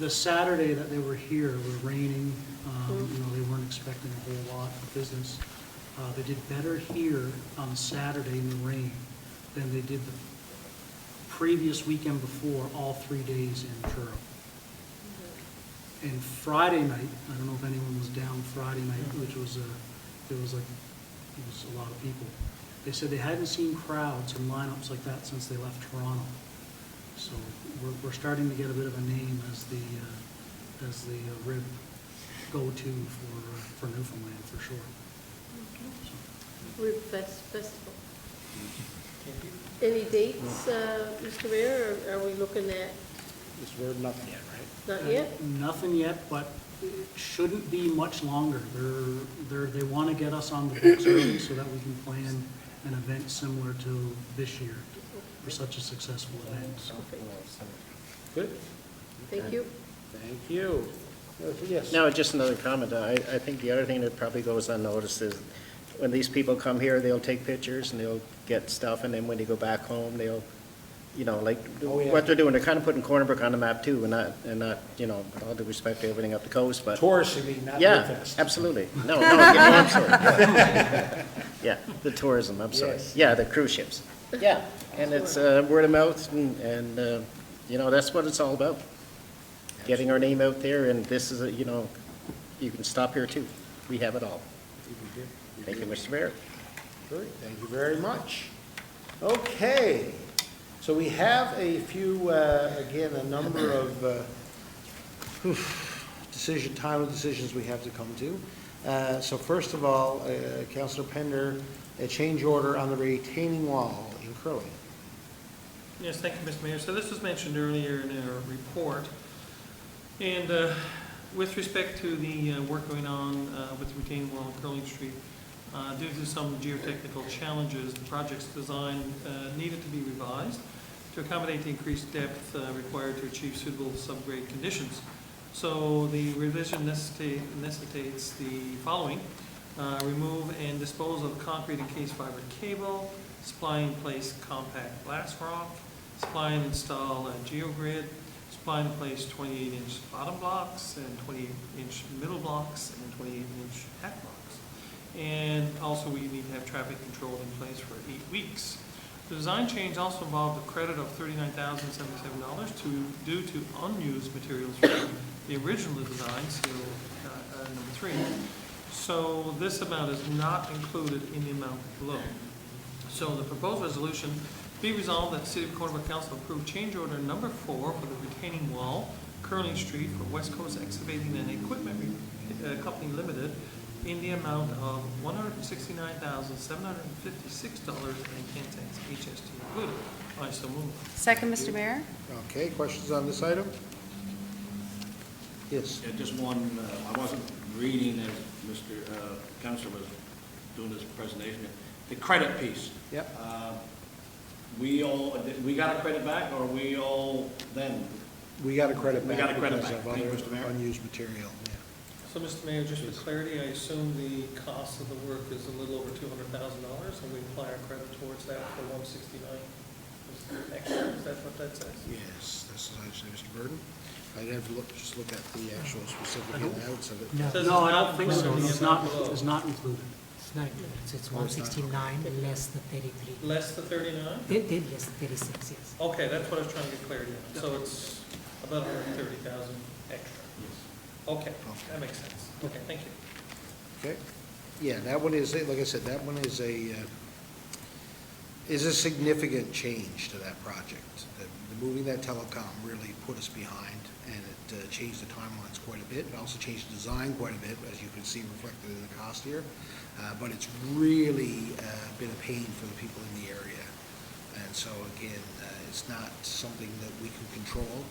the Saturday that they were here, it was raining. You know, they weren't expecting a whole lot of business. They did better here on Saturday in the rain than they did the previous weekend before, all 3 days in Truro. And Friday night, I don't know if anyone was down Friday night, which was it was a lot of people. They said they hadn't seen crowds and lineups like that since they left Toronto. So we're starting to get a bit of a name as the rib go-to for Newfoundland for sure. Rib Fest Festival. Any dates, Mr. Mayor, or are we looking at, Mr. Bird, nothing yet, right? not yet? Nothing yet, but it shouldn't be much longer. They want to get us on the books early so that we can plan an event similar to this year for such a successful event. So Good. Thank you. Thank you. Yes. No, just another comment. I think the other thing that probably goes unnoticed is when these people come here, they'll take pictures and they'll get stuff, and then when they go back home, they'll, you know, like, Oh, yeah. what they're doing, they're kind of putting Corner Brook on the map too, and not, you know, with all due respect to everything up the coast, but. Tourists, you mean, not Yeah, Woodfest. absolutely. No, I'm sorry. Yeah, the tourism, I'm sorry. Yes. Yeah, the cruise ships. Yeah, and it's word of mouth, and, you know, that's what it's all about. Getting our name out there, and this is, you know, you can stop here too. We have it all. Thank you, Mr. Mayor. Good, thank you very much. Okay, so we have a few, again, a number of timely decisions we have to come to. So first of all, Councillor Pender, a change order on the retaining wall in Curly. Yes, thank you, Mr. Mayor. So this was mentioned earlier in our report. And with respect to the work going on with the retaining wall on Curling Street, due to some geotechnical challenges, the project's design needed to be revised to accommodate the increased depth required to achieve suitable subgrade conditions. So the revision necessitates the following: remove and dispose of concrete encased fiber cable, supply and place compact glass rock, supply and install a geogrid, supply and place 28-inch bottom blocks and 28-inch middle blocks and 28-inch hat blocks. And also we need to have traffic control in place for 8 weeks. The design change also involved a credit of $39,077 due to unused materials from the original design, so number 3. So this amount is not included in the amount below. So the proposed resolution be resolved that the City of Corner Brook Council approve change order number 4 for the retaining wall, Curling Street, for West Coast Excavating and Equipment Company Limited, in the amount of $169,756.10 HST included. I so move. Second, Mr. Mayor? Okay, questions on this item? Yes. Yeah, just one, I wasn't reading as Mr. Councilor was doing his presentation. The credit piece. Yep. We got a credit back, or we owe them? We got a credit We back. got a credit because back. of Thank you, other Mr. Mayor. unused material, yeah. So, Mr. Mayor, just for clarity, I assume the cost of the work is a little over $200,000, and we apply our credit towards that for $169 extra. Is that what that says? Yes, this is actually Mr. Burden. I'd have to just look at the actual specific amounts of it. It says No, I it's don't not think so. included in It's the amount not, below. it's not included. It's not included, so it's 169 less the 33. Less the 39? Yes, 36, yes. Okay, that's what I was trying to get clarity on. So it's about 130,000 extra. Okay, that makes sense. Okay, thank you. Okay, yeah, that one is, like I said, that one is a significant change to that project. The moving that telecom really put us behind, and it changed the timelines quite a bit. It also changed the design quite a bit, as you can see reflected in the cost here. But it's really been a pain for the people in the area. And so again, it's not something that we can control.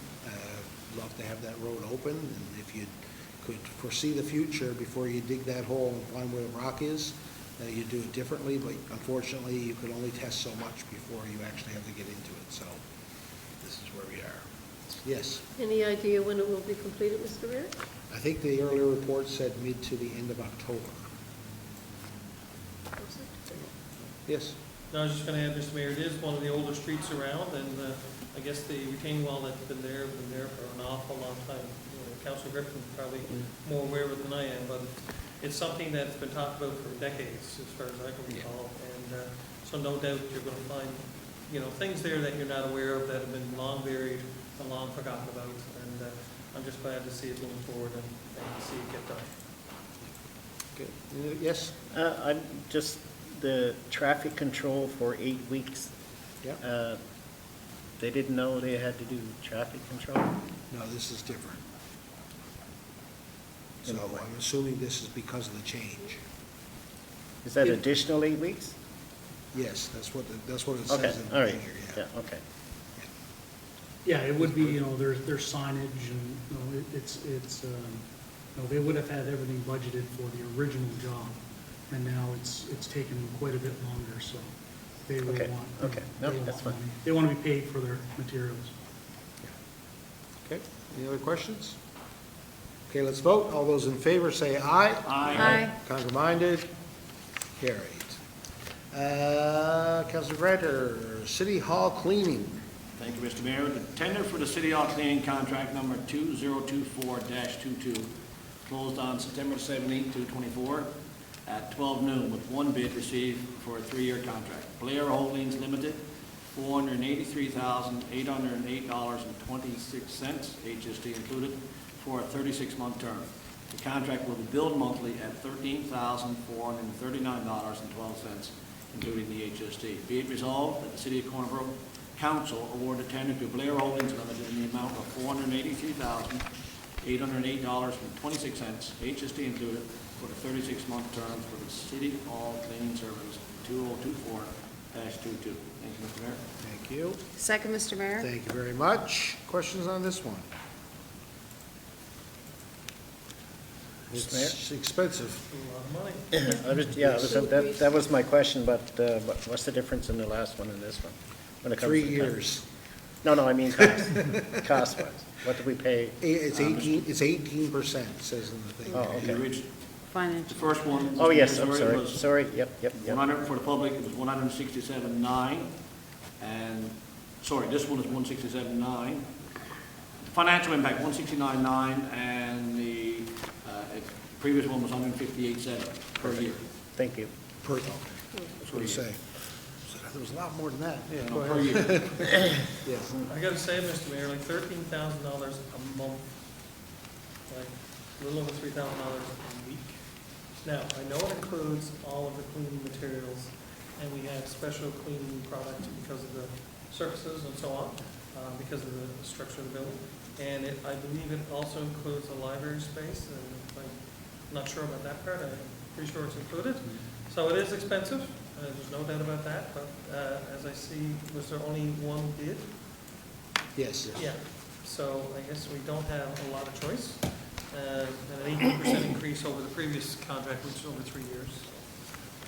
Love to have that road open, and if you could foresee the future before you dig that hole and find where the rock is, you'd do it differently, but unfortunately, you could only test so much before you actually have to get into it, so this is where we are. Yes, Any idea when it will be completed, Mr. Mayor? I think the earlier report said mid to the end of October. Yes, No, I was just going to add, Mr. Mayor, it is one of the older streets around, and I guess the retaining wall that's been there for an awful long time. You know, Councilor Griffin is probably more aware of it than I am, but it's something that's been talked about for decades, as far as I can recall. And so no doubt you're going to find, you know, things there that you're not aware of that have been long buried and long forgotten about. And I'm just glad to see it moving forward and to see it get done. okay, yes, I'm just, the traffic control for 8 weeks. yeah, They didn't know they had to do traffic control? no, this is different. So In what way? I'm assuming this is because of the change. Is that additional 8 weeks? Yes, that's what it Okay, says in all the right, thing here, yeah, yeah. okay. Yeah, it would be, there's signage and, they would have had everything budgeted for the original job. And now it's taken quite a bit longer, so they will Okay, want. okay. No, they that's want fine. money. They want to be paid for their materials. Okay, any other questions? Okay, let's vote. All those in favor say aye. Aye. Contrary-minded? Carried. Councilor Grantor, City Hall cleaning. Thank you, Mr. Mayor. The tender for the City Hall cleaning contract number 2024-22 closed on September 17, 2024 at 12 noon with one bid received for a 3-year contract. Blair Holdings Limited, $483,808.26, HST included, for a 36-month term. The contract will be billed monthly at $13,439.12, including the HST. Be it resolved that the City of Corner Brook Council award a tender to Blair Holdings Limited in the amount of $483,808.26, HST included, for the 36-month term for the City Hall Cleaning Services 2024-22. Thank you, Mr. Mayor. Thank you. Second, Mr. Mayor? Thank you very much. Questions on this one? It's expensive. A lot of money. That was my question, but what's the difference in the last one and this one? when it comes 3 to the years. No, I mean cost, cost-wise. What do we pay? It's 18%, it says in the thing. Oh, okay. The original, the Financial. first one. Oh, yes, I'm Mr. Mayor, was sorry, yep. 100, for the public, it was 167.9, and, sorry, this one is 167.9. Financial impact, 169.9, and the previous one was 158.7 per year. Thank you. Per, okay, that's what you say. So there was a lot more than that. Yeah, go Per ahead. year. Yes. I gotta say, Mr. Mayor, like $13,000 a month, like a little over $3,000 a week. Now, I know it includes all of the cleaning materials, and we have special cleaning products because of the surfaces and so on, because of the structure of the building. And I believe it also includes a library space, and I'm not sure about that part, I'm pretty sure it's included. So it is expensive, there's no doubt about that, but as I see, was there only one bid? Yes. Yeah, so I guess we don't have a lot of choice. And an 18% increase over the previous contract, which is over 3 years.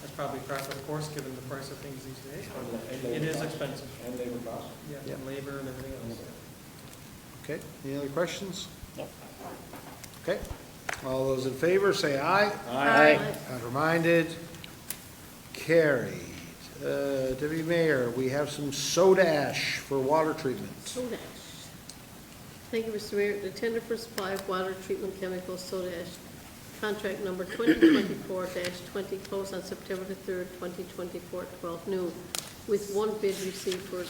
That's probably par for the course, given the price of things these days, but it is expensive. And labor costs. Yeah, and labor and everything else. Okay, any other questions? No. Okay, all those in favor, say aye. Aye. Counter-minded, carried. Deputy Mayor, we have some soda ash for water treatment. Soda ash. Thank you, Mr. Mayor. The tender for supply of water treatment chemicals, soda ash, contract number 2024-20, closed on September the 3rd, 2024, at 12 noon, with one bid received for a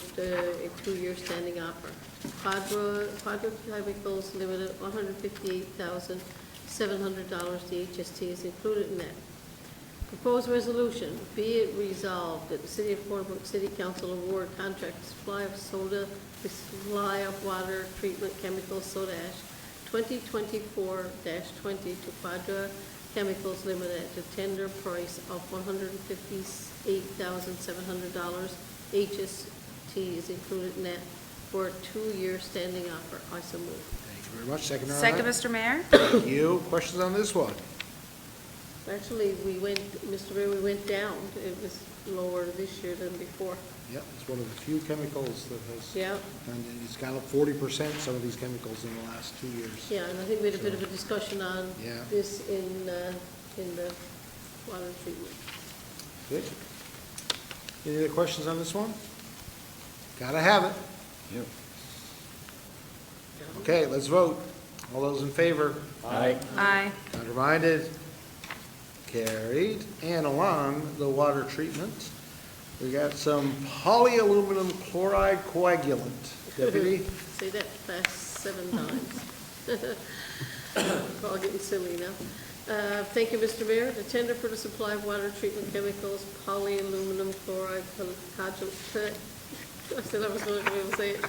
2-year standing offer. Quadra Chemicals Limited, $158,700. The HST is included in that. Proposed resolution, be it resolved that the City of Corner Brook City Council award contract supply of water treatment chemicals, soda ash, 2024-20 to Quadra Chemicals Limited at the tender price of $158,700. HST is included in that for a 2-year standing offer. I so move. Thank you very much. Second, Your Second, Honor. Mr. Mayor? Thank you. Questions on this one? Actually, Mr. Mayor, we went down. It was lower this year than before. Yep, it's one of the few chemicals that has, Yeah, and it's gone up 40%, some of these chemicals in the last 2 years. yeah, and I think we had a bit of a discussion on Yeah. this in the water treatment. Good. Any other questions on this one? Gotta have it. Yep. Okay, let's vote. All those in favor? Aye. Aye. Counter-minded? Carried. And along the water treatment, we got some polyaluminum chloride coagulant. Deputy? Say that fast 7 times. We're all getting silly now. Thank you, Mr. Mayor. The tender for the supply of water treatment chemicals, polyaluminum chloride coagulant. I said I was going to be able to say it.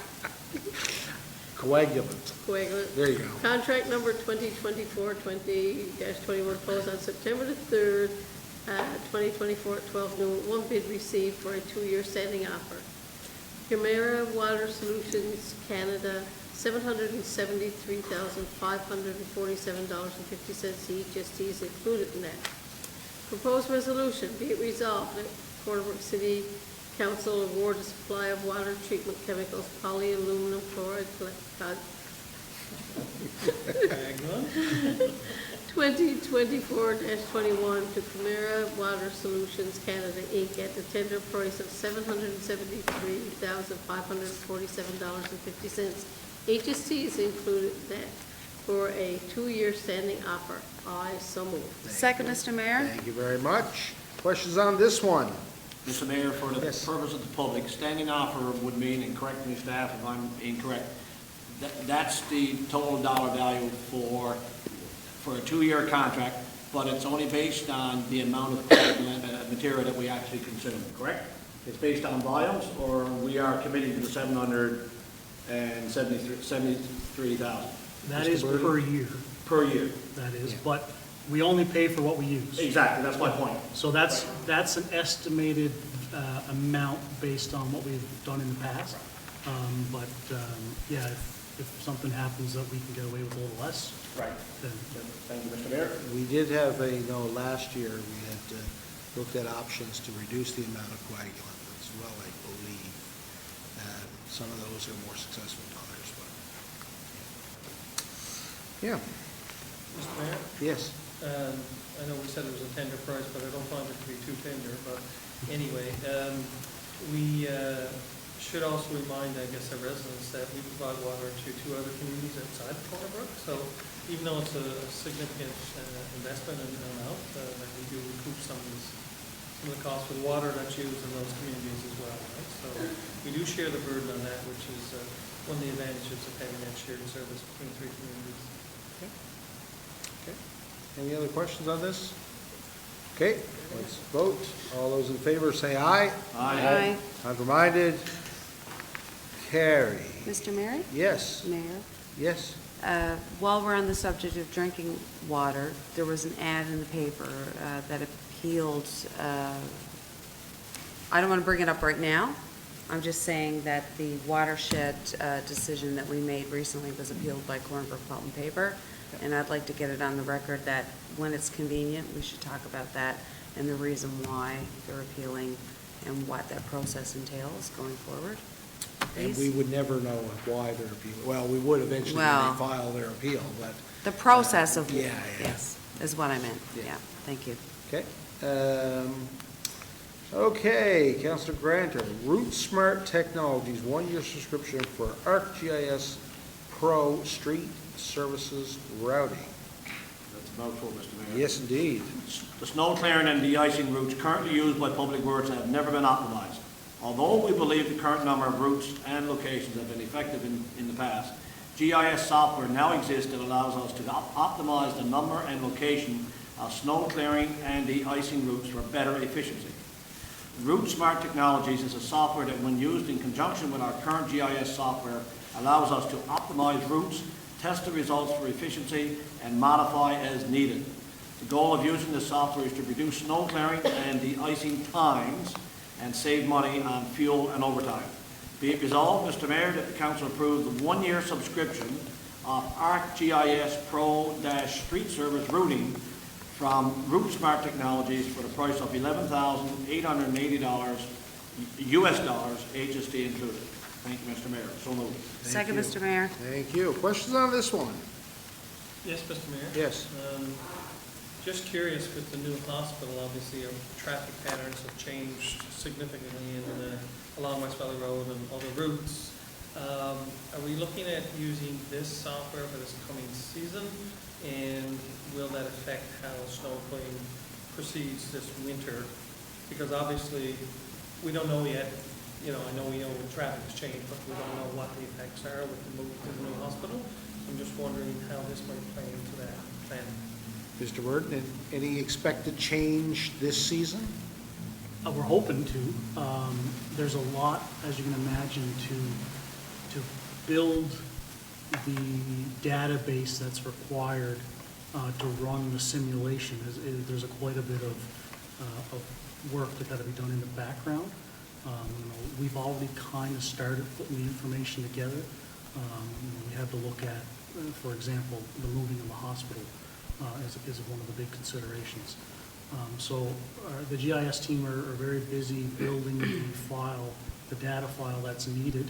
Coagulant. Coagulant. There you go. Contract number 2024-20-21 closed on September the 3rd, 2024 at 12 noon. One bid received for a 2-year standing offer. Primera Water Solutions Canada, $773,547.50 HST is included in that. Proposed resolution, be it resolved that Cornwall City Council award a supply of water treatment chemicals, polyaluminum chloride, 2024-21 to Primera Water Solutions Canada, Inc. at the tender price of $773,547.50. HST is included in that for a 2-year standing offer. I so move. Second, Mr. Mayor? Thank you very much. Questions on this one? Mr. Mayor, for the Yes. purpose of the public, standing offer would mean, and correct me staff if I'm incorrect, that's the total dollar value for a 2-year contract, but it's only based on the amount of material that we actually consume, correct? It's based on volumes, or we are committing to the 773,000 That is per year, per year? that is, but we only pay for what we use. Exactly, that's my point. So that's an estimated amount based on what we've done in the past. Yeah, if something happens that we can get away with a little less, Right. then Thank you, Mr. Mayor. We did have last year, we had looked at options to reduce the amount of coagulant as well, I believe. Some of those are more successful than others, but. Yeah, Mr. Mayor? yes. I know we said it was a tender price, but I don't find it to be too tender, but anyway, we should also remind, I guess, our residents that we provide water to 2 other communities outside of Corner Brook, so even though it's a significant investment and amount, that we do recoup some of the costs for the water that's used in those communities as well, right? So we do share the burden on that, which is one of the advantages of having that shared service between 3 communities. Okay. Any other questions on this? Okay, let's vote. All those in favor say aye. Aye. Contraminded? Carry. Mr. Mayor? Yes. Mayor? Yes. While we're on the subject of drinking water, there was an ad in the paper that appealed, I don't want to bring it up right now. I'm just saying that the watershed decision that we made recently was appealed by Cornbrook Pulp and Paper, and I'd like to get it on the record that when it's convenient, we should talk about that and the reason why they're appealing and what that process entails going forward. And Please. we would never know why they're appealing. Well, we would eventually when Well, they file their appeal, but, The process of, Yeah, yeah. yes, is what I meant. Yeah. Yeah, thank you. okay. Okay, Councilor Grantor, Root Smart Technologies, 1-year subscription for ArcGIS Pro Street Services Routing. That's a mouthful, Mr. Mayor. Yes, indeed. The snow clearing and de-icing routes currently used by Public Works have never been optimized. Although we believe the current number of routes and locations have been effective in the past, GIS software now exists that allows us to optimize the number and location of snow clearing and de-icing routes for better efficiency. Root Smart Technologies is a software that, when used in conjunction with our current GIS software, allows us to optimize routes, test the results for efficiency, and modify as needed. The goal of using this software is to reduce snow clearing and de-icing times and save money on fuel and overtime. Be it resolved, Mr. Mayor, that the council approves the 1-year subscription of ArcGIS Pro-Street Service Routing from Root Smart Technologies for the price of $11,880 US dollars, HST included. Thank you, Mr. Mayor. So moved. Second, you. Mr. Mayor. Thank you. Questions on this one? Yes, Mr. Mayor? Yes. Just curious, with the new hospital, obviously, our traffic patterns have changed significantly along West Valley Road and other routes. Are we looking at using this software for this coming season? And will that affect how snow clearing proceeds this winter? Because obviously, we don't know yet. You know, I know we know the traffic has changed, but we don't know what the effects are with the move to the new hospital. I'm just wondering how this might play into that plan. Mr. Worden, any expected change this season? we're hoping to. There's a lot, as you can imagine, to build the database that's required to run the simulation. There's quite a bit of of work that got to be done in the background. We've already kind of started putting the information together. We have to look at, for example, the moving of the hospital is one of the big considerations. So the GIS team are very busy building the file, the data file that's needed.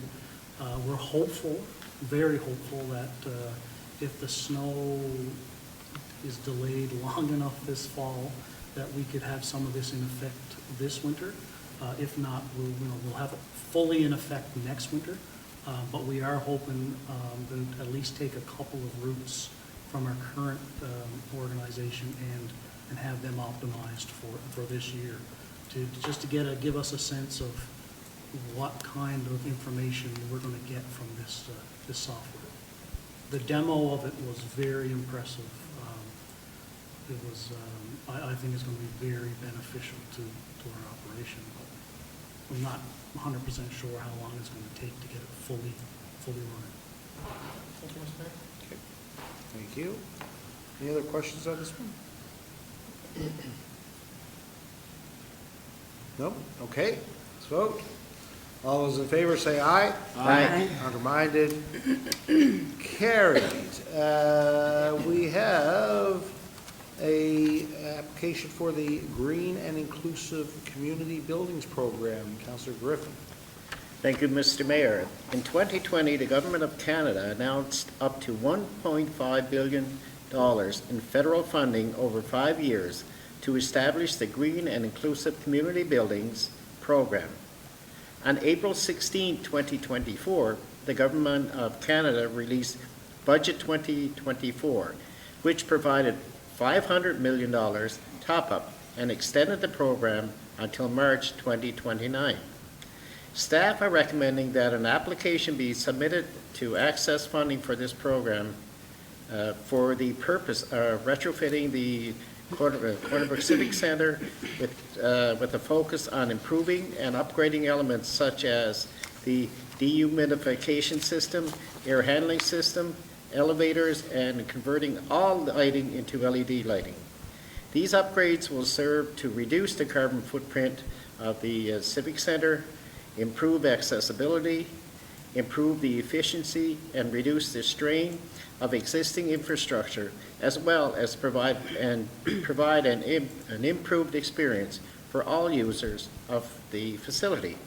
We're hopeful, very hopeful that if the snow is delayed long enough this fall, that we could have some of this in effect this winter. If not, we'll have it fully in effect next winter. But we are hoping to at least take a couple of routes from our current organization and have them optimized for this year, just to give us a sense of what kind of information we're going to get from this software. The demo of it was very impressive. It was, I think it's going to be very beneficial to our operation, but I'm not 100% sure how long it's going to take to get it fully running. Thank you, Mr. Mayor. Thank you. Any other questions on this one? No? Okay, let's vote. All those in favor say aye. Aye. Counter-minded? Carried. We have a application for the Green and Inclusive Community Buildings Program. Councillor Griffin. Thank you, Mr. Mayor. In 2020, the Government of Canada announced up to $1.5 billion in federal funding over 5 years to establish the Green and Inclusive Community Buildings Program. On April 16, 2024, the Government of Canada released Budget 2024, which provided $500 million top-up and extended the program until March 2029. Staff are recommending that an application be submitted to access funding for this program for the purpose of retrofitting the Corner Brook Civic Center with a focus on improving and upgrading elements such as the dehumidification system, air handling system, elevators, and converting all lighting into LED lighting. These upgrades will serve to reduce the carbon footprint of the Civic Center, improve accessibility, improve the efficiency, and reduce the strain of existing infrastructure, as well as provide an improved experience for all users of the facility.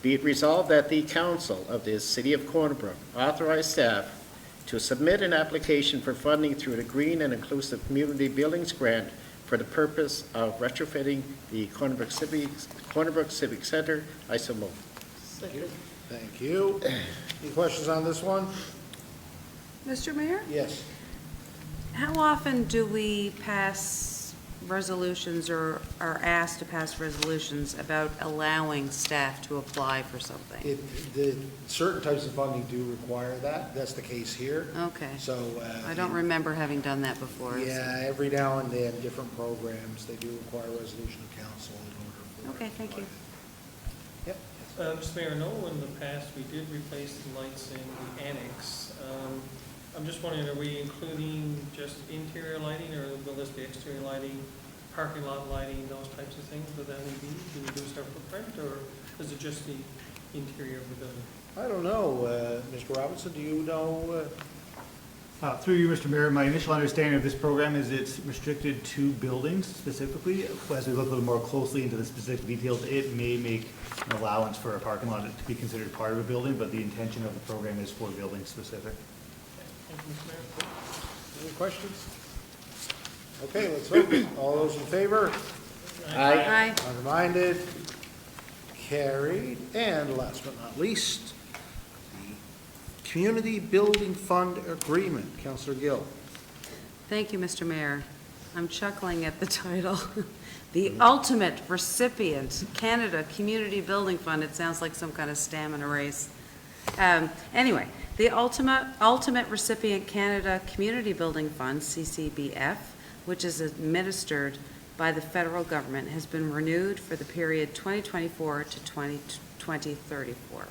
Be it resolved that the Council of the City of Corner Brook authorize staff to submit an application for funding through the Green and Inclusive Community Buildings Grant for the purpose of retrofitting the Corner Brook Civic Center. I so move. Second. Thank you. Any questions on this one? Mr. Mayor? Yes. How often do we pass resolutions or are asked to pass resolutions about allowing staff to apply for something? Certain types of funding do require that. That's the case here. Okay. So. I don't remember having done that before. so- Yeah, every now and then, different programs, they do require resolution of council in order for. Okay, thank you. Yep. Mr. Mayor, I know in the past we did replace the lights in the annex. I'm just wondering, are we including just interior lighting, or will this be exterior lighting, parking lot lighting, those types of things with LED to reduce our footprint, or is it just the interior of the building? I don't know, Mr. Robinson, do you know? Through you, Mr. Mayor, my initial understanding of this program is it's restricted to buildings specifically. As we look a little more closely into the specific details, it may make an allowance for a parking lot to be considered part of a building, but the intention of the program is for building specific. Thank you, Mr. Mayor. Any questions? Okay, let's vote. All those in favor? Aye. Unminded? Carried. And last but not least, the Community Building Fund Agreement. Councillor Gill. Thank you, Mr. Mayor. I'm chuckling at the title. The Ultimate Recipient, Canada Community Building Fund. It sounds like some kind of stamina race. Anyway, the Ultimate Recipient Canada Community Building Fund, CCBF, which is administered by the federal government, has been renewed for the period 2024 to 2034.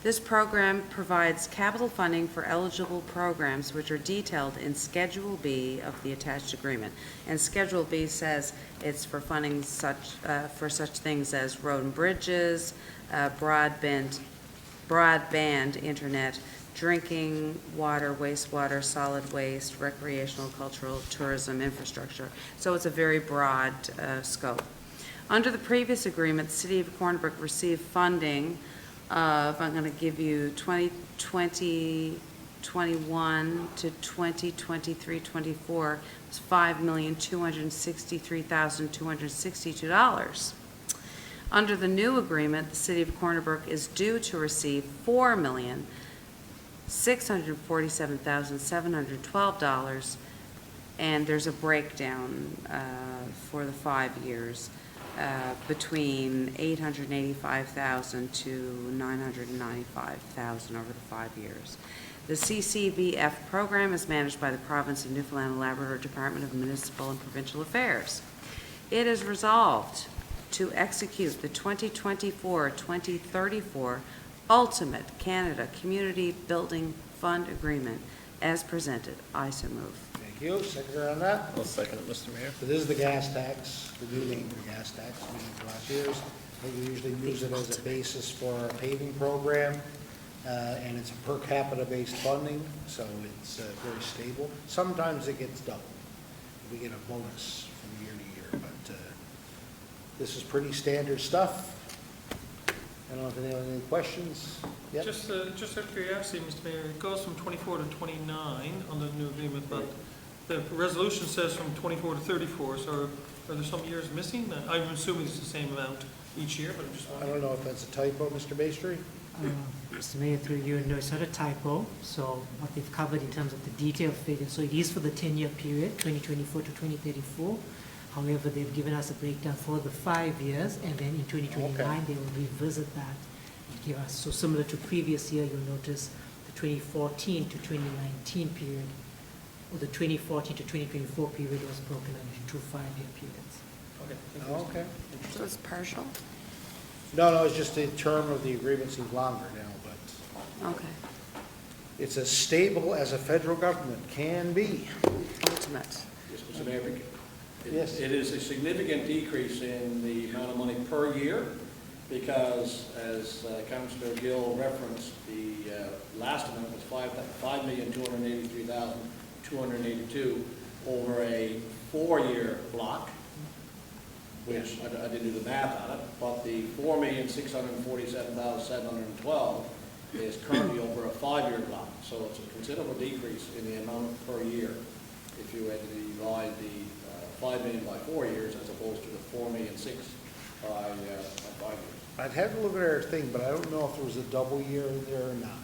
This program provides capital funding for eligible programs which are detailed in Schedule B of the attached agreement. And Schedule B says it's for funding for such things as road and bridges, broadband internet, drinking water, wastewater, solid waste, recreational, cultural, tourism, infrastructure. So it's a very broad scope. Under the previous agreement, the City of Corner Brook received funding of, I'm going to give you 2021 to 2023-24, it's $5,263,262. Under the new agreement, the City of Corner Brook is due to receive $4,647,712, and there's a breakdown for the 5 years between $885,000 to $995,000 over the 5 years. The CCBF program is managed by the Province of Newfoundland and Labrador Department of Municipal and Provincial Affairs. It is resolved to execute the 2024-2034 Ultimate Canada Community Building Fund Agreement as presented. I so move. Thank you. Seconder on that? I'll second it, Mr. Mayor. So this is the gas tax, the new name for gas tax, we used last year's. I think we usually use it as a basis for our paving program, and it's a per capita based funding, so it's very stable. Sometimes it gets doubled. We get a bonus from year to year, but this is pretty standard stuff. I don't know if anyone has any questions? Yep. Just out of curiosity, Mr. Mayor, it goes from 24 to 29 on the new agreement, but the resolution says from 24 to 34, so are there some years missing? I'm assuming it's the same amount each year, but I'm just I wondering. don't know if that's a typo, Mr. Maestri? Mr. Mayor, through you, no, it's not a typo. So what they've covered in terms of the detailed figure, so it is for the 10-year period, 2024 to 2034. However, they've given us a breakdown for the 5 years, and then in 2029, Okay. they will revisit that and give us. So similar to previous year, you'll notice the 2014 to 2019 period, or the 2014 to 2024 period was broken into 2 5-year periods. Okay, thank you, Mr. Okay. So it's partial? No, it's just the term of the agreement seems longer now, but Okay. it's as stable as a federal government can be. Ultimate. Yes, Mr. Mayor. Yes. It is a significant decrease in the amount of money per year because, as Councillor Gill referenced, the last amount was $5,283,282 over a 4-year block, which I didn't do the math on it, but the $4,647,712 is currently over a 5-year block. So it's a considerable decrease in the amount per year if you had to divide the 5 million by 4 years as opposed to the 4,006,000 by 5 years. I'd have to look at our thing, but I don't know if there was a double year in there or not.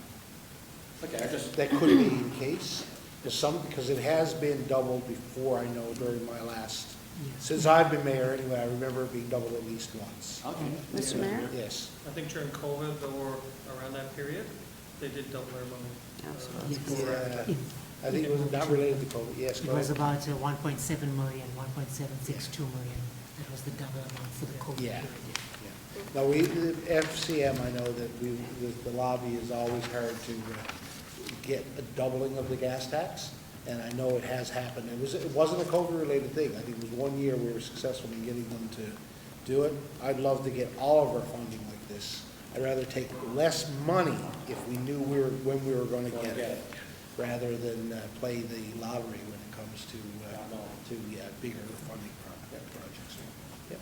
Okay, I just, That could be in case, because it has been doubled before, I know, during my last, Yes. since I've been mayor anyway, I remember it being doubled at least once. okay. Mr. Mayor? Yes. I think during COVID or around that period, they did double their money. Absolutely. Yes. Yeah, I think it was not related to COVID, yes. It go was ahead. about 1.7 million, 1.762 million. That was the double amount for the COVID Yeah. period. Yeah. Now, the FCM, I know that the lobby is always hard to get a doubling of the gas tax, and I know it has happened. It wasn't a COVID-related thing. I think it was 1 year we were successful in getting them to do it. I'd love to get all of our funding like this. I'd rather take less money if we knew when we were going to get it, rather than play the lottery when it comes to bigger funding projects. Yep.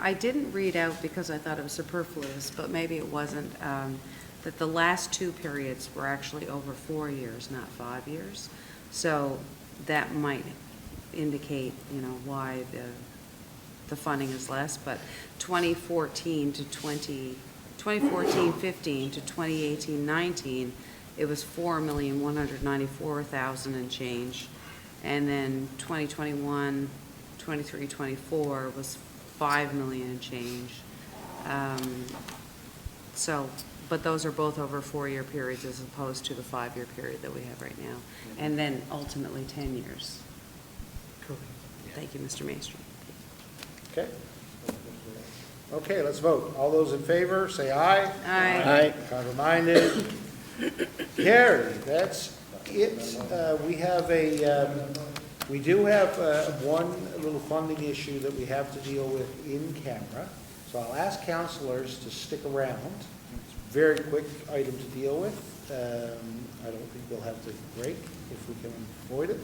I didn't read out, because I thought it was superfluous, but maybe it wasn't, that the last 2 periods were actually over 4 years, not 5 years. So that might indicate, why the funding is less, but 2014-15 to 2018-19, it was $4,194,000 and change. And then 2021-23-24 was $5 million and change. But those are both over 4-year periods as opposed to the 5-year period that we have right now. And then ultimately 10 years. Correct. Thank you, Mr. Maestri. Okay. Okay, let's vote. All those in favor, say aye. Aye. Contrary-minded? Carried. That's it. We do have one little funding issue that we have to deal with in camera. So I'll ask councilors to stick around. It's a very quick item to deal with. I don't think we'll have to break if we can avoid it.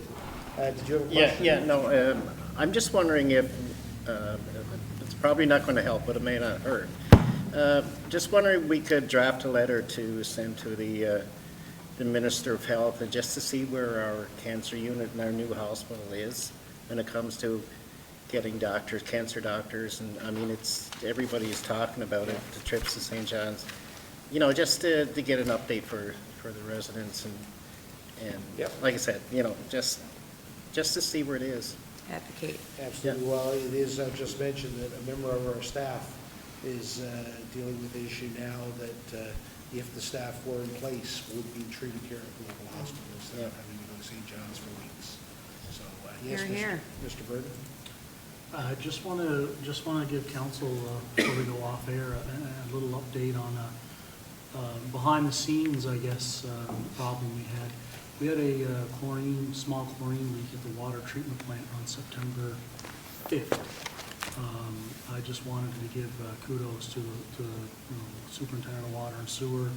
Did you have a question? I'm just wondering if, it's probably not going to help, but it may not hurt. Just wondering if we could draft a letter to send to the Minister of Health, and just to see where our cancer unit in our new hospital is when it comes to getting doctors, cancer doctors, and I mean, everybody's talking about it, the trips to St. John's. You know, just to get an update for the residents and Yep. like I said, you know, just to see where it is. Advocate. Absolutely. Well, it is, I've just mentioned that a member of our staff is dealing with the issue now that if the staff were in place, would be treated here at the local hospital instead of having to go to St. John's for weeks. So, yes, Hear, hear. Mr. Burton? I just want to give council, before we go off air, a little update on behind the scenes, I guess, problem we had. We had a small chlorine leak at the water treatment plant on September 5th. I just wanted to give kudos to the superintendent of water and sewer,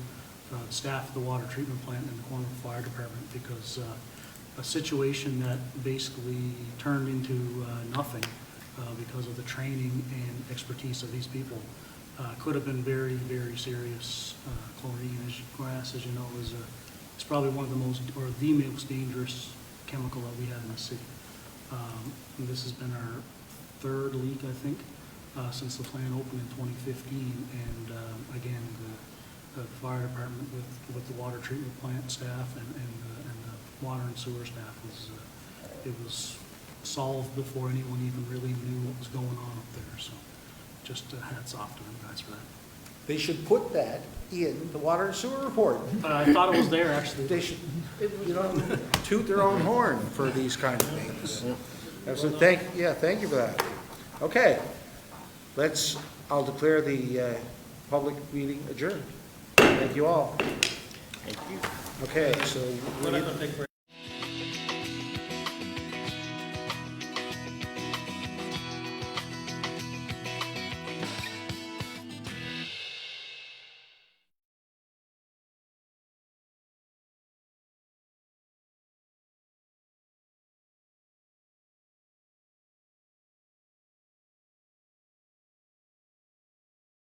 the staff of the water treatment plant, and the Cornwall Fire Department, because a situation that basically turned into nothing because of the training and expertise of these people could have been very, very serious. Chlorine gas, as you know, it's probably one of the most, or the most dangerous chemical that we have in the city. And this has been our third leak, I think, since the plant opened in 2015. And again, the fire department with the water treatment plant staff and the water and sewer staff was solved before anyone even really knew what was going on up there. So just hats off to them guys for that. They should put that in the water and sewer report. I thought it was there, actually. They should, toot their own horn for these kind of things. So thank you for that. Okay, I'll declare the public meeting adjourned. Thank you all. Thank you. Okay, so. We're not going to take breaks.